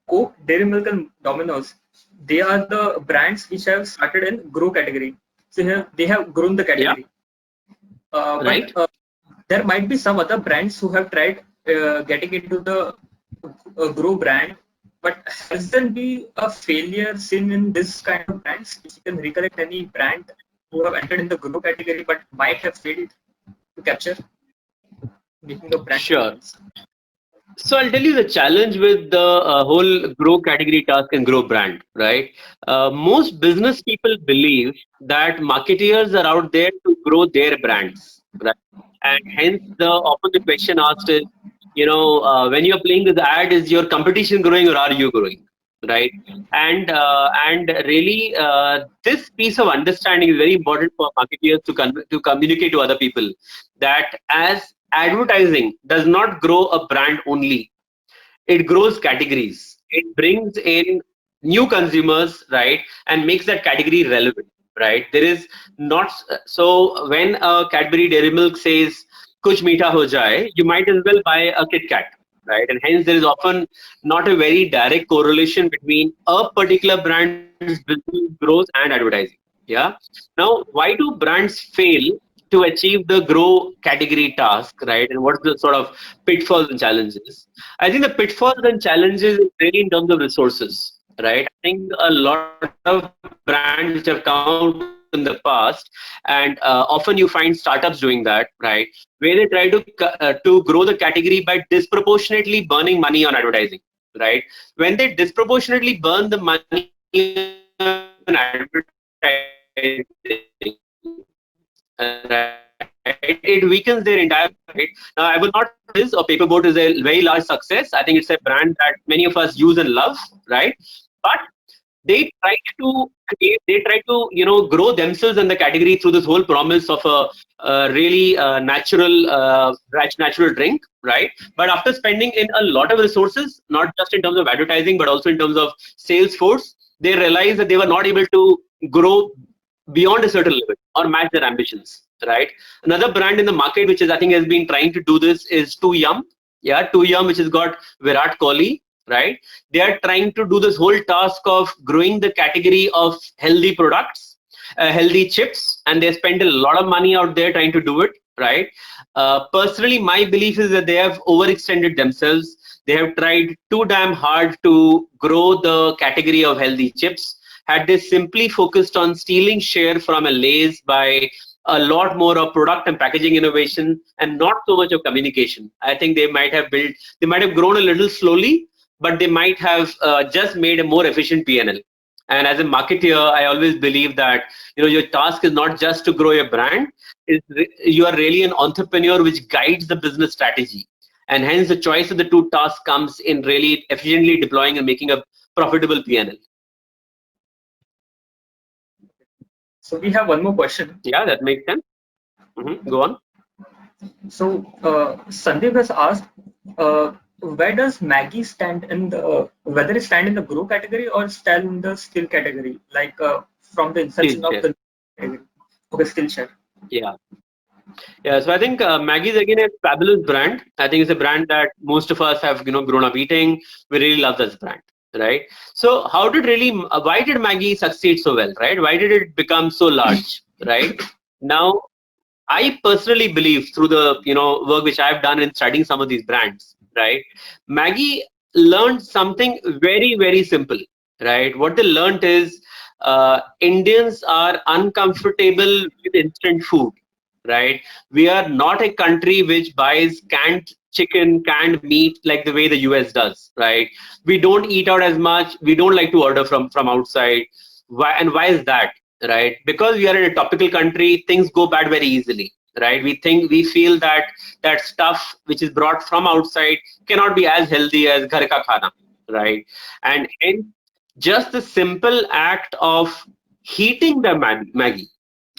Coke, Dairy Milk, and Domino's, they are the brands which have started in grow category. So here they have grown the category. Yeah. Right. But there might be some other brands who have tried getting into the grow brand, but has there been a failure seen in this kind of brands? If you can recollect any brand who have entered in the grow category but might have failed to capture making the brand. Sure. So I'll tell you the challenge with the whole grow category task and grow brand, right? Most business people believe that marketeers are out there to grow their brands, right? And hence the often the question asked is, when you're playing this ad, is your competition growing or are you growing, right? And really, this piece of understanding is very important for marketeers to communicate to other people that as advertising does not grow a brand only, it grows categories. It brings in new consumers, right, and makes that category relevant, right? There is not so when a Cadbury Dairy Milk says "Kuch meetha ho jaye," you might as well buy a Kit Kat, right? And hence there is often not a very direct correlation between a particular brand's business growth and advertising. Yeah. Now, why do brands fail to achieve the grow category task, right? And what's the sort of pitfalls and challenges? I think the pitfalls and challenges is really in terms of resources, right? I think a lot of brands which have come out in the past, and often you find startups doing that, right? Where they try to grow the category by disproportionately burning money on advertising, right? When they disproportionately burn the money on advertising, right, it weakens their entire business, right? Now, I will not say paperboat is a very large success. I think it's a brand that many of us use and love, right? But they try to grow themselves and the category through this whole promise of a really natural drink, right? But after spending in a lot of resources, not just in terms of advertising but also in terms of sales force, they realized that they were not able to grow beyond a certain level or match their ambitions, right? Another brand in the market which is I think has been trying to do this is Too Yum. Yeah, Too Yum, which has got Virat Kohli, right? They are trying to do this whole task of growing the category of healthy products, healthy chips, and they spend a lot of money out there trying to do it, right? Personally, my belief is that they have overextended themselves. They have tried too damn hard to grow the category of healthy chips. Had they simply focused on stealing share from a Lay's by a lot more of product and packaging innovation and not so much of communication, I think they might have grown a little slowly, but they might have just made a more efficient PNL. And as a marketer, I always believe that your task is not just to grow your brand; you are really an entrepreneur which guides the business strategy. And hence, the choice of the two tasks comes in really efficiently deploying and making a profitable PNL. So we have one more question. Yeah, that makes sense. Go on. So Sandeep has asked, where does Maggie stand in the whether it stand in the grow category or stand in the skill category, like from the inception of Skillshare. the category? Okay, skill share. Yeah. Yeah, so I think Maggie is again a fabulous brand. I think it's a brand that most of us have grown up eating. We really love this brand, right? So why did Maggie succeed so well, right? Why did it become so large, right? Now, I personally believe through the work which I've done in studying some of these brands, right? Maggie learned something very simple, right? What they learned is Indians are uncomfortable with instant food, right? We are not a country which buys canned chicken, canned meat like the way the US does, right? We don't eat out as much. We don't like to order from outside. Why is that? Right? Because we are in a tropical country, things go bad very easily, right? We feel that stuff which is brought from outside cannot be as healthy as ghar ka khana, right? And just the simple act of heating the Maggie,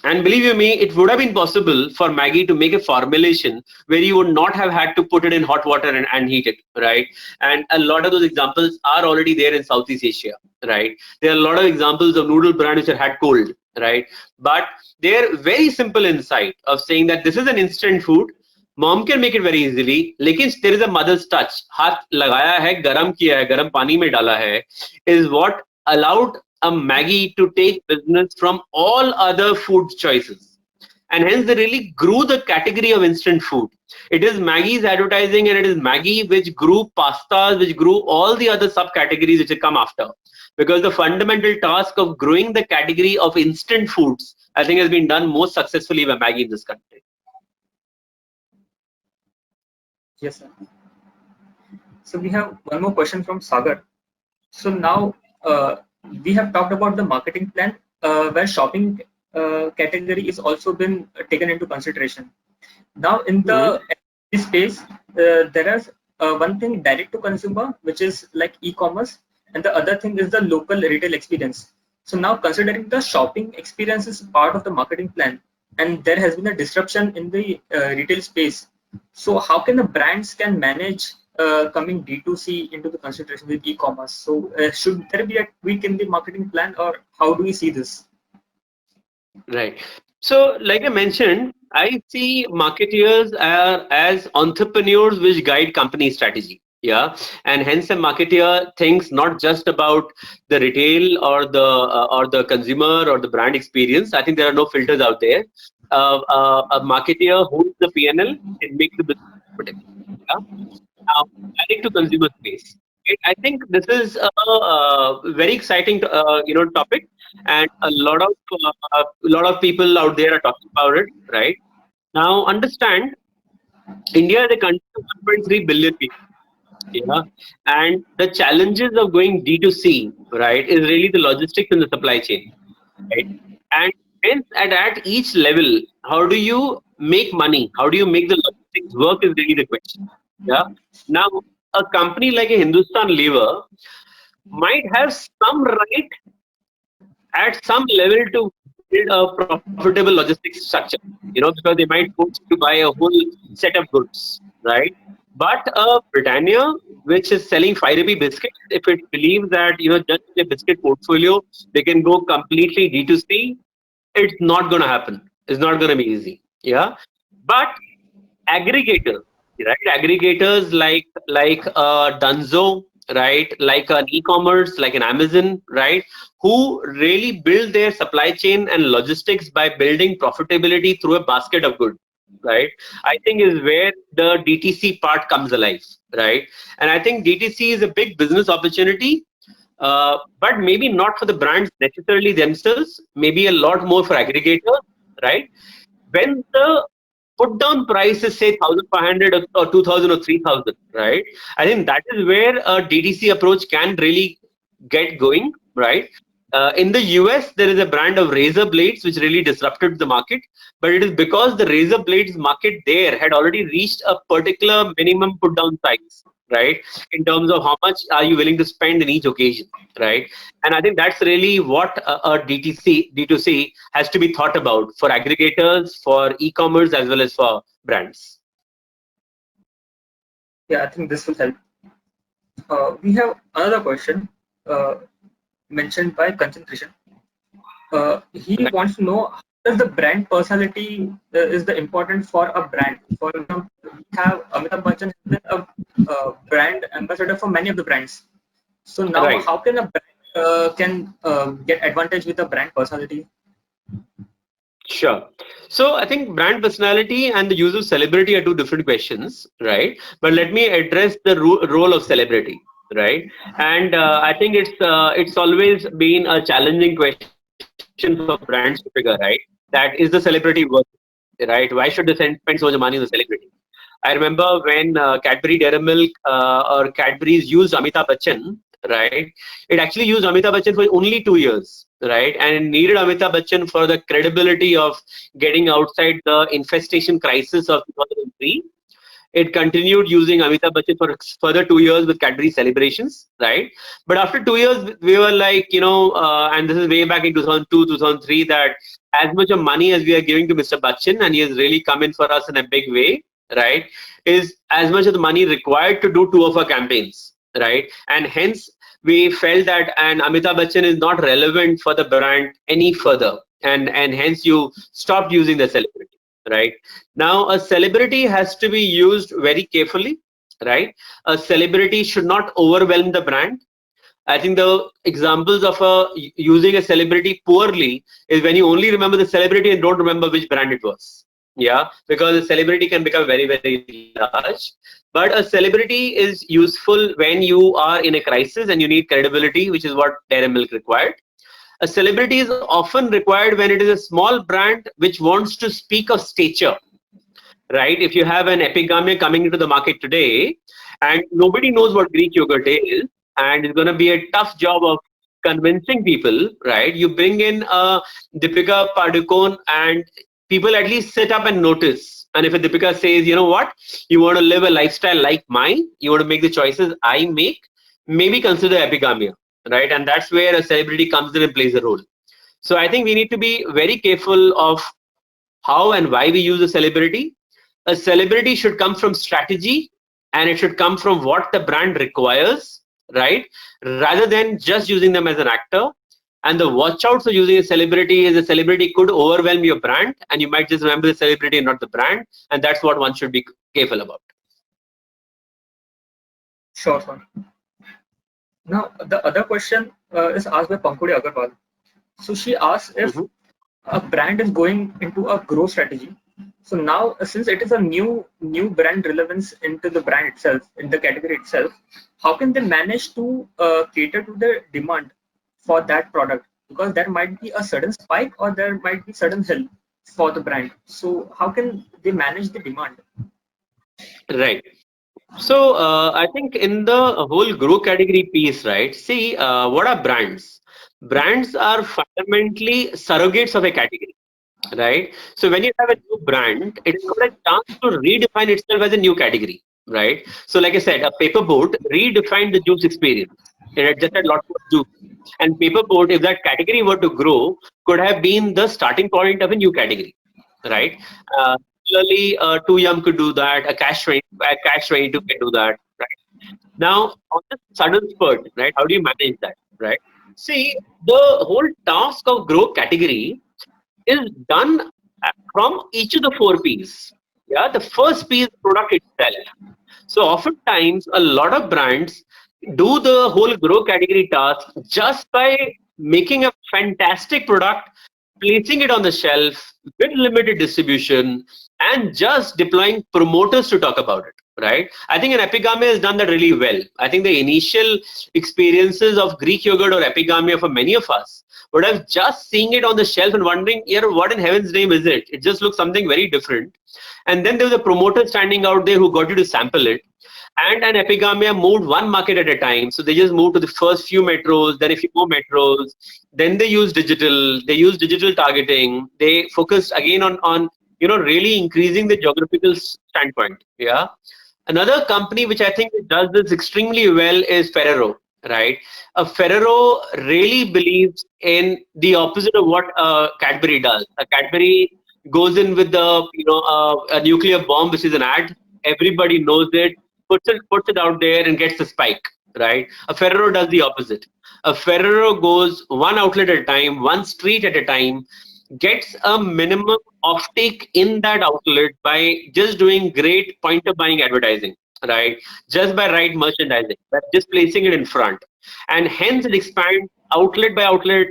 and believe you me, it would have been possible for Maggie to make a formulation where you would not have had to put it in hot water and heat it, right? And a lot of those examples are already there in Southeast Asia, right? There are a lot of examples of noodle brands which are had cold, right? But they're very simple inside of saying that this is an instant food. Mom can make it very easily, लेकिन there is a mother's touch. हाथ लगाया है, गरम किया है, गरम पानी में डाला है, is what allowed a Maggie to take business from all other food choices. And hence they really grew the category of instant food. It is Maggie's advertising and it is Maggie which grew pastas, which grew all the other subcategories which have come after. Because the fundamental task of growing the category of instant foods, I think, has been done most successfully by Maggie in this country. Yes, sir. So we have one more question from Sagar. So now we have talked about the marketing plan where shopping category is also been taken into consideration. Now in the this space, there is one thing direct to consumer, which is like e-commerce, and the other thing is the local retail experience. So now considering the shopping experience is part of the marketing plan, and there has been a disruption in the retail space. So how can the brands can manage coming D2C into the consideration with e-commerce? So should there be a tweak in the marketing plan, or how do we see this? Right. So, like I mentioned, I see marketeers are as entrepreneurs which guide company strategy. Yeah, and hence a marketeer thinks not just about the retail or the consumer or the brand experience. I think there are no filters out there. A marketeer holds the PNL and makes the business profitable. Yeah. Now, direct to consumer space. Right? I think this is a very exciting topic, and a lot of people out there are talking about it. Right now, understand India is a country of 1.3 billion people. Yeah, and the challenges of going D2C, right, is really the logistics and the supply chain, right? And hence, at each level, how do you make money? How do you make the logistics work is really the question. Yeah. Now, a company like a Hindustan Lever might have some right at some level to build a profitable logistics structure, because they might force you to buy a whole set of goods, right? But Britannia, which is selling 5 rupee biscuits, if it believes that just a biscuit portfolio they can go completely D2C, it's not going to happen. It's not going to be easy. Yeah, but aggregators, right? Aggregators like Dunzo, right? Like an e-commerce, like an Amazon, right? Who really build their supply chain and logistics by building profitability through a basket of goods, right? I think is where the DTC part comes alive, right? And I think DTC is a big business opportunity, but maybe not for the brands necessarily themselves. Maybe a lot more for aggregators, right? When the put down price is say 1,500 or 2,000 or 3,000, right? I think that is where a DTC approach can really get going, right? In the US, there is a brand of razor blades which really disrupted the market, but it is because the razor blades market there had already reached a particular minimum put down size, right? In terms of how much are you willing to spend in each occasion, right? And I think that's really what a D2C has to be thought about for aggregators, for e-commerce, as well as for brands. Yeah, I think this will help. We have another question mentioned by concentration. He wants to know how does the brand personality is the important for a brand. For example, we have Amitabh Bachchan has been a brand ambassador for many of the brands. So now, Right. how can a brand can get advantage with a brand personality? Sure. So I think brand personality and the use of celebrity are two different questions, right? But let me address the role of celebrity, right? And I think it's always been a challenging question for brands to figure, right? That is the celebrity worth it, right? Why should they spend so much money on the celebrity? I remember when Cadbury Dairy Milk or Cadbury's used Amitabh Bachchan, right? It actually used Amitabh Bachchan for only 2 years, right? And it needed Amitabh Bachchan for the credibility of getting outside the infestation crisis of 2003. It continued using Amitabh Bachchan for further 2 years with Cadbury celebrations, right? But after 2 years, we were like, and this is way back in 2002, 2003, that as much of money as we are giving to Mr. Bachchan, and he has really come in for us in a big way, right, is as much of the money required to do two of our campaigns, right? And hence, we felt that and Amitabh Bachchan is not relevant for the brand any further, and hence you stopped using the celebrity, right? Now, a celebrity has to be used very carefully, right? A celebrity should not overwhelm the brand. I think the examples of using a celebrity poorly is when you only remember the celebrity and don't remember which brand it was. Yeah, because a celebrity can become very, very large. But a celebrity is useful when you are in a crisis and you need credibility, which is what Dairy Milk required. A celebrity is often required when it is a small brand which wants to speak of stature, right? If you have an epigamia coming into the market today and nobody knows what Greek yogurt is, and it's going to be a tough job of convincing people, right? You bring in a Deepika Padukone and people at least sit up and notice. And if a Deepika says, you know what, you want to live a lifestyle like mine, you want to make the choices I make, maybe consider epigamia, right? And that's where a celebrity comes in and plays a role. So I think we need to be very careful of how and why we use a celebrity. A celebrity should come from strategy and it should come from what the brand requires, right? Rather than just using them as an actor. And the watch outs of using a celebrity is a celebrity could overwhelm your brand and you might just remember the celebrity and not the brand. And that's what one should be careful about. Sure, sir. Now, the other question is asked by Pankudi Agarwal. So she asks if Mhm. a brand is going into a growth strategy. So now, since it is a new brand relevance into the brand itself, in the category itself, how can they manage to cater to the demand for that product? Because there might be a sudden spike or there might be sudden help for the brand. So how can they manage the demand? Right. So I think in the whole grow category piece, right? See, what are brands? Brands are fundamentally surrogates of a category, right? So when you have a new brand, it has got a chance to redefine itself as a new category, right? So like I said, a paperboard redefined the juice experience. It had just had lots more juice. And paperboard, if that category were to grow, could have been the starting point of a new category, right? Similarly, 2 Yum could do that. A Cash 22 can do that, right? Now, on the sudden spurt, right? How do you manage that, right? See, the whole task of growth category is done from each of the four P's. Yeah, the first P is product itself. So oftentimes, a lot of brands do the whole grow category task just by making a fantastic product, placing it on the shelf with limited distribution, and just deploying promoters to talk about it. Right? I think an epigamia has done that really well. I think the initial experiences of Greek yogurt or epigamia for many of us would have just seeing it on the shelf and wondering, yeah, what in heaven's name is it? It just looks something very different. And then there was a promoter standing out there who got you to sample it. And an epigamia moved one market at a time. So they just moved to the first few metros, then a few more metros. Then they used digital. They used digital targeting. They focused again on really increasing the geographical standpoint. Yeah. Another company which I think does this extremely well is Ferrero, right? Ferrero really believes in the opposite of what Cadbury does. Cadbury goes in with a nuclear bomb, which is an ad. Everybody knows it, puts it out there, and gets the spike, right? A Ferrero does the opposite. A Ferrero goes one outlet at a time, one street at a time, gets a minimum offtake in that outlet by just doing great point of buying advertising, right? Just by right merchandising, by just placing it in front. And hence it expands outlet by outlet,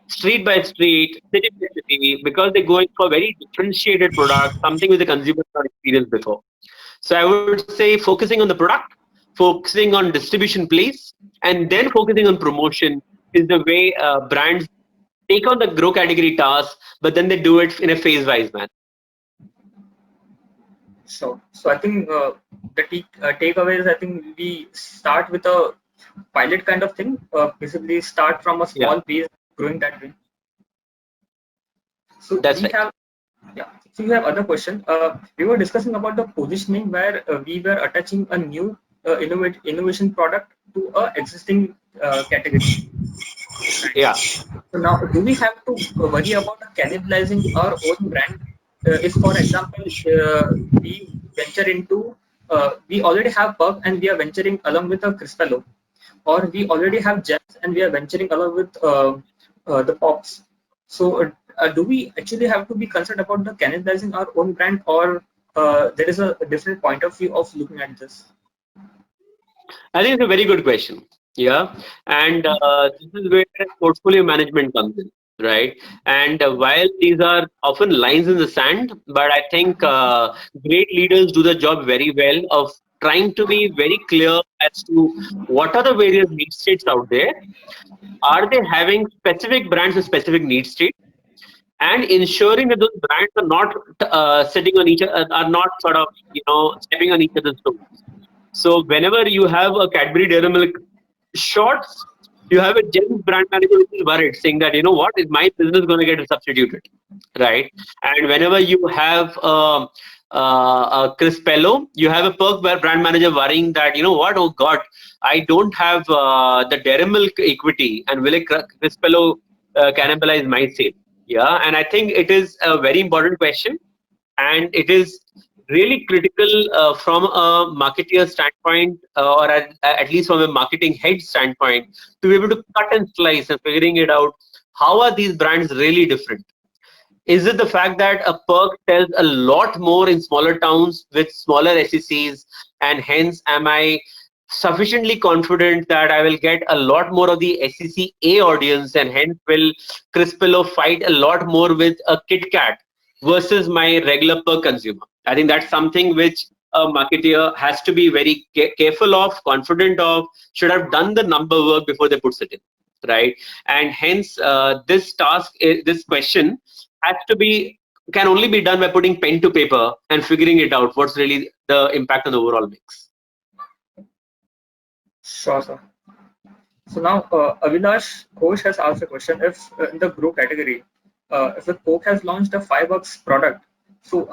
street by street, city by city, because they're going for very differentiated products, something which the consumer not experienced before. So I would say focusing on the product, focusing on distribution place, and then focusing on promotion is the way brands take on the grow category task, but then they do it in a phase-wise manner. So I think the takeaway is I think we start with a pilot kind of thing. Basically, start from a Yeah, small base, growing that way. So that's we right. have, yeah. So you have other question. We were discussing about the positioning where we were attaching a new innovation product to a existing category. Yeah. So now, do we have to worry about cannibalizing our own brand? If, for example, we venture into, we already have Pub and we are venturing along with a Crispello, or we already have Gems and we are venturing along with the Pops. So, do we actually have to be concerned about the cannibalizing our own brand, or there is a different point of view of looking at this? I think it's a very good question. Yeah, and this is where portfolio management comes in, right? And while these are often lines in the sand, but I think great leaders do the job very well of trying to be very clear as to what are the various need states out there. Are they having specific brands with specific need states? and ensuring that those brands are not sitting on each are not sort of stepping on each other's toes. So whenever you have a Cadbury Dairy Milk shorts, you have a Gems brand manager which is worried, saying that what is my business going to get substituted, right? And whenever you have a Crispello, you have a Perk brand manager worrying that what, oh God, I don't have the Dairy Milk equity, and will a Crispello cannibalize my sale? Yeah, and I think it is a very important question, and it is really critical from a marketeer standpoint, or at least from a marketing head standpoint, to be able to cut and slice and figuring it out. How are these brands really different? Is it the fact that a perk sells a lot more in smaller towns with smaller SECs, and hence am I sufficiently confident that I will get a lot more of the SEC A audience, and hence will Crispello fight a lot more with a Kit Kat versus my regular perk consumer? I think that's something which a marketeer has to be very careful of, confident of, should have done the number work before they put it in, right? And hence this task, this question has to be can only be done by putting pen to paper and figuring it out what's really the impact on the overall mix. Sure, sir. So now Avinash Ghosh has asked a question: if in the grow category, if the Coke has launched a $5 product, so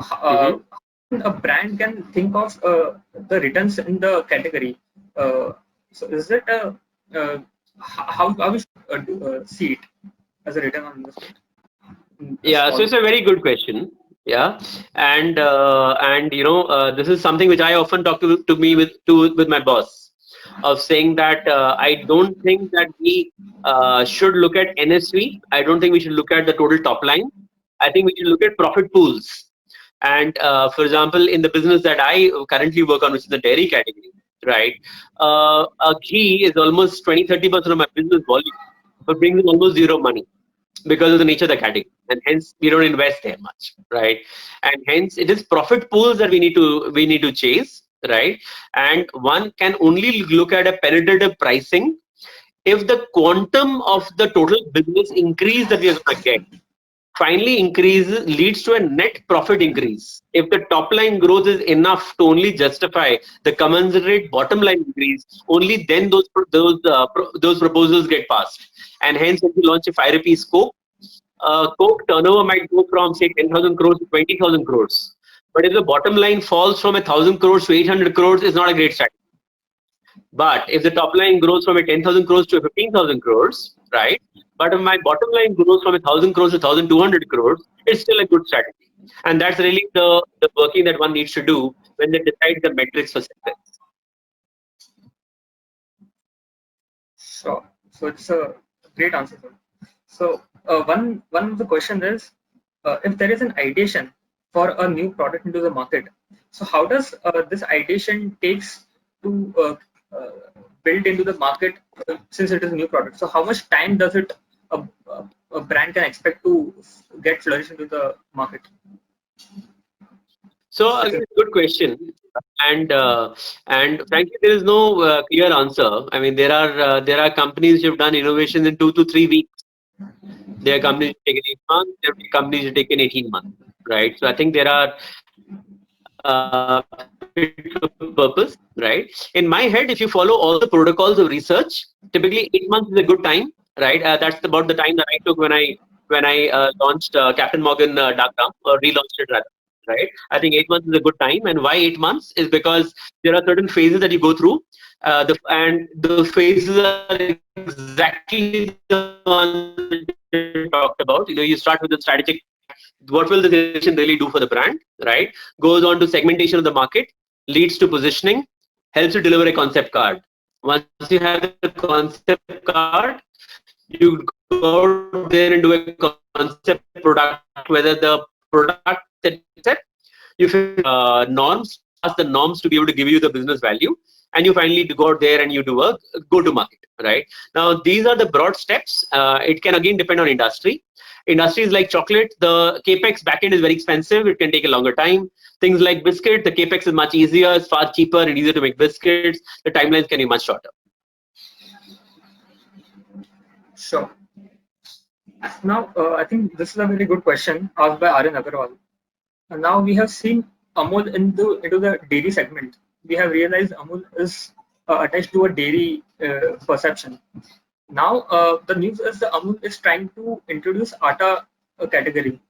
a brand can think of the returns in the category. So is it how we should see it as a return on investment? Yeah, so it's a very good question. Yeah, and this is something which I often talk to me with my boss, of saying that I don't think that we should look at NSV. I don't think we should look at the total top line. I think we should look at profit pools. And for example, in the business that I currently work on, which is the dairy category, right? A ghee is almost 20-30% of my business volume, but brings in almost zero money because of the nature of the category, and hence we don't invest there much, right? And hence it is profit pools that we need to chase, right? And one can only look at a penetrative pricing if the quantum of the total business increase that we are going to get finally increases leads to a net profit increase. If the top line growth is enough to only justify the commensurate bottom line increase, only then those proposals get passed. And hence, if you launch a 5 rupees Coke, Coke turnover might go from say 10,000 crores to 20,000 crores. But if the bottom line falls from 1,000 crores to 800 crores, it's not a great strategy. But if the top line grows from a 10,000 crores to a 15,000 crores, right? But if my bottom line grows from 1,000 crores to 1,200 crores, it's still a good strategy. And that's really the working that one needs to do when they decide the metrics for success. Sure. So it's a great answer, sir. So one of the questions is, if there is an ideation for a new product into the market, so how does this ideation takes to build into the market, since it is a new product? So how much time does it a brand can expect to get flourished into the market? So again, good question, and frankly, there is no clear answer. I mean, there are companies who have done innovations in 2 to 3 weeks. There are companies who take 8 months. There are companies who take 18 months, right? So I think there are fit for purpose, right? In my head, if you follow all the protocols of research, typically 8 months is a good time, right? That's about the time that I took when I launched Captain Morgan Dark Rum, or relaunched it rather. Right, I think 8 months is a good time, and why 8 months is because there are certain phases that you go through, the phases are exactly the ones we talked about. You start with the strategic, what will the innovation really do for the brand, right? Goes on to segmentation of the market, leads to positioning, helps you deliver a concept card. Once you have the concept card, you go out there and do a concept product, whether the product that you set, you norms, ask the norms to be able to give you the business value, and you finally go out there and you do a go-to-market, right? Now, these are the broad steps. It can again depend on industry. Industries like chocolate, the capex backend is very expensive. It can take a longer time. Things like biscuit, the capex is much easier. It's far cheaper and easier to make biscuits. The timelines can be much shorter. Sure. Now, I think this is a very good question asked by Aryan Agarwal. And now we have seen Amul into the dairy segment. We have realized Amul is attached to a dairy perception. Now, the news is that Amul is trying to introduce Atta category.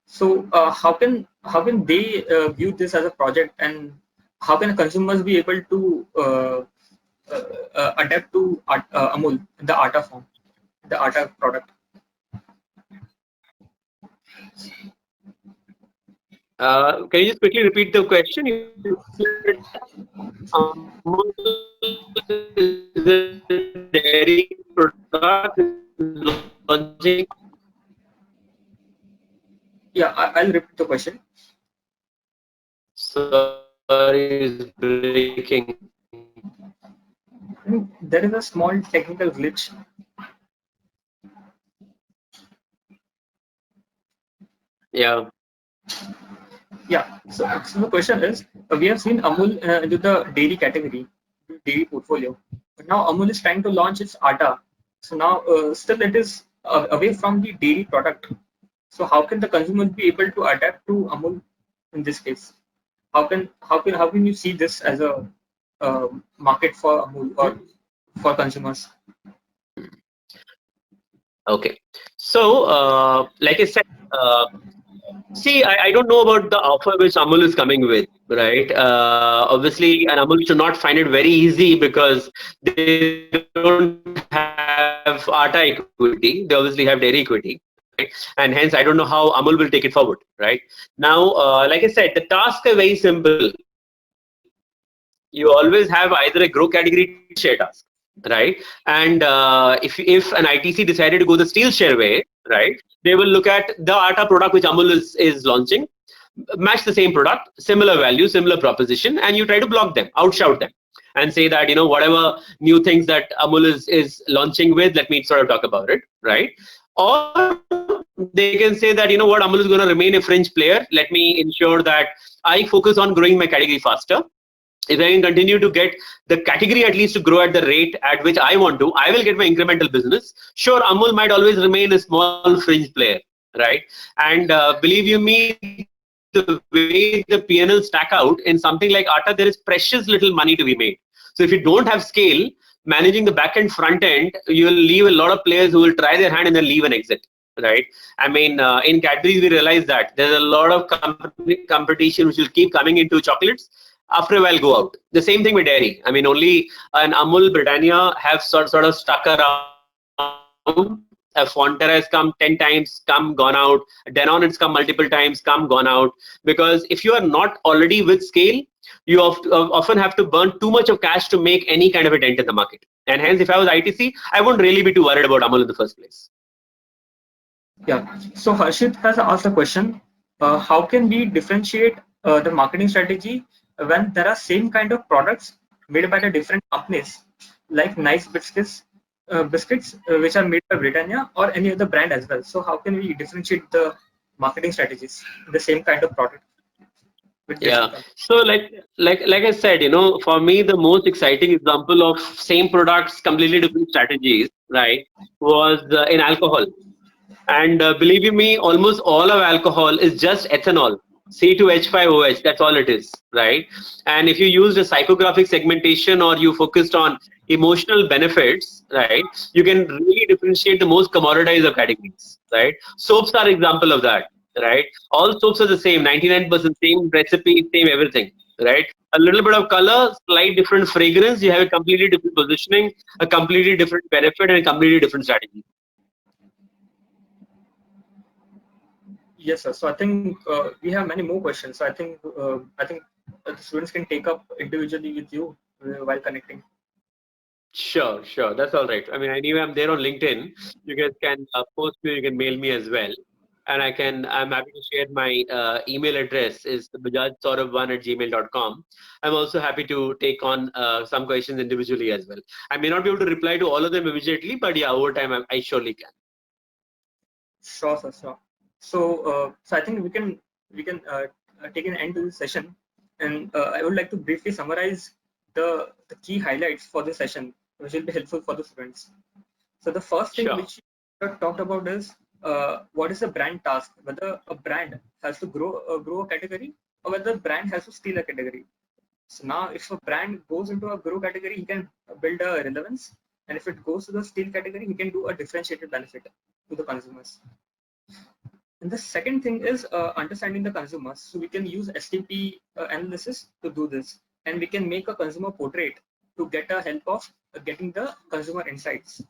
So, how can they view this as a project, and how can consumers be able to adapt to Amul in the Atta form, the Atta product? Can you just quickly repeat the question? You said Amul is a dairy product is launching. Yeah, I'll repeat the question. Sorry, it's breaking. There is a small technical glitch. Yeah. Yeah, so the question is, we have seen Amul into the dairy category, dairy portfolio. But now Amul is trying to launch its Atta. So now still it is away from the dairy product. So how can the consumer be able to adapt to Amul in this case? How can you see this as a market for Amul or for consumers? Okay. So, like I said, see, I don't know about the offer which Amul is coming with, right? Obviously, and Amul should not find it very easy because they don't have Atta equity. They obviously have dairy equity, right? And hence, I don't know how Amul will take it forward, right? Now, like I said, the task is very simple. You always have either a grow category task or a share task, right? And if an ITC decided to go the steel share way, right, they will look at the Atta product which Amul is launching, match the same product, similar value, similar proposition, and you try to block them, outshout them, and say that whatever new things that Amul is launching with, let me sort of talk about it, right? Or they can say that what Amul is going to remain a fringe player. Let me ensure that I focus on growing my category faster. If I can continue to get the category at least to grow at the rate at which I want to, I will get my incremental business. Sure, Amul might always remain a small fringe player, right? And believe you me, the way the P&L stack out in something like Atta, there is precious little money to be made. So if you don't have scale, managing the back end, front end, you'll leave a lot of players who will try their hand and then leave and exit, right? I mean, in categories, we realize that there's a lot of competition which will keep coming into chocolates. After a while, go out. The same thing with dairy. I mean, only an Amul Britannia have sort of stuck around. A Fonterra has come 10 times, come gone out. Danone has come multiple times, come gone out. Because if you are not already with scale, you often have to burn too much of cash to make any kind of a dent in the market. And hence, if I was ITC, I wouldn't really be too worried about Amul in the first place. Yeah. So Harshit has asked a question: how can we differentiate the marketing strategy when there are same kind of products made by the different companies, like nice biscuits which are made by Britannia or any other brand as well? So how can we differentiate the marketing strategies in the same kind of product with different Yeah. companies? So like I said, for me the most exciting example of same products, completely different strategies, right, was in alcohol. And believe you me, almost all of alcohol is just ethanol, C2H5OH. That's all it is, right? And if you used a psychographic segmentation or you focused on emotional benefits, right, you can really differentiate the most commoditized of categories, right? Soaps are example of that, right? All soaps are the same, 99% same recipe, same everything, right? A little bit of color, slight different fragrance, you have a completely different positioning, a completely different benefit, and a completely different strategy. Yes, sir. So I think we have many more questions. So I think the students can take up individually with you while connecting. Sure. That's all right. I mean, anyway, I'm there on LinkedIn. You guys can post me, you can mail me as well. And I'm happy to share my email address is bajajsaurabh1@gmail.com. I'm also happy to take on some questions individually as well. I may not be able to reply to all of them immediately, but yeah, over time, I surely can. Sure, sir. Sure. So I think we can take an end to this session, and I would like to briefly summarize the key highlights for this session, which will be helpful for the students. So the first thing Sure. which we talked about is what is the brand task, whether a brand has to grow a category, or whether the brand has to steal a category. So now if a brand goes into a grow category, he can build a relevance, and if it goes to the steal category, he can do a differentiated benefit to the consumers. And the second thing is understanding the consumers. So we can use STP analysis to do this, and we can make a consumer portrait to get a help of getting the consumer insights.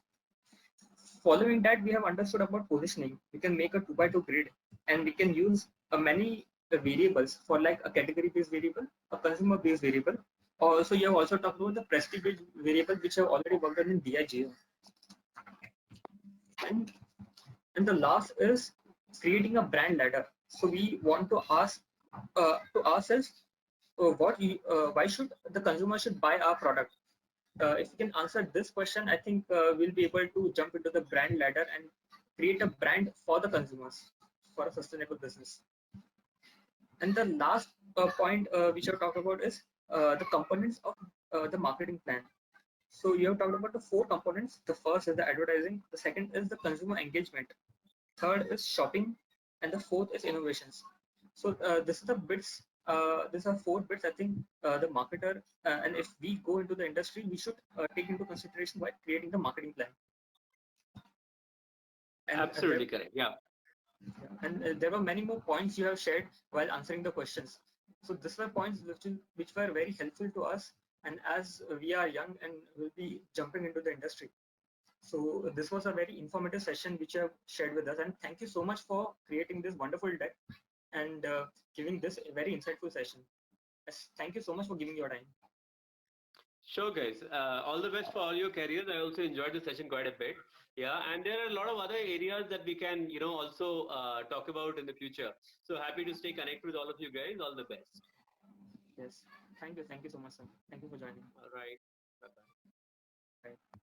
Following that, we have understood about positioning. We can make a 2x2 grid, and we can use many variables for like a category-based variable, a consumer-based variable. Also, you have also talked about the prestige variable, which have already worked on in BIGO. And the last is creating a brand ladder. So we want to ask to ourselves, why should the consumer should buy our product? If we can answer this question, I think we'll be able to jump into the brand ladder and create a brand for the consumers for a sustainable business. And the last point which I've talked about is the components of the marketing plan. So you have talked about the 4 components. The first is the advertising. The second is the consumer engagement. Third is shopping, and the fourth is innovations. So this is the bits. These are 4 bits. I think the marketer, and if we go into the industry, we should take into consideration while creating the marketing plan. And Absolutely correct. Yeah. And there were many more points you have shared while answering the questions. So these were points which were very helpful to us. And as we are young and will be jumping into the industry, so this was a very informative session which you have shared with us. And thank you so much for creating this wonderful deck and giving this a very insightful session. Yes, thank you so much for giving your time. Sure, guys. All the best for all your careers. I also enjoyed the session quite a bit. Yeah, and there are a lot of other areas that we can, also talk about in the future. So happy to stay connected with all of you guys. All the best. Yes, thank you so much, sir. Thank you for joining. All right. Bye-bye. Bye.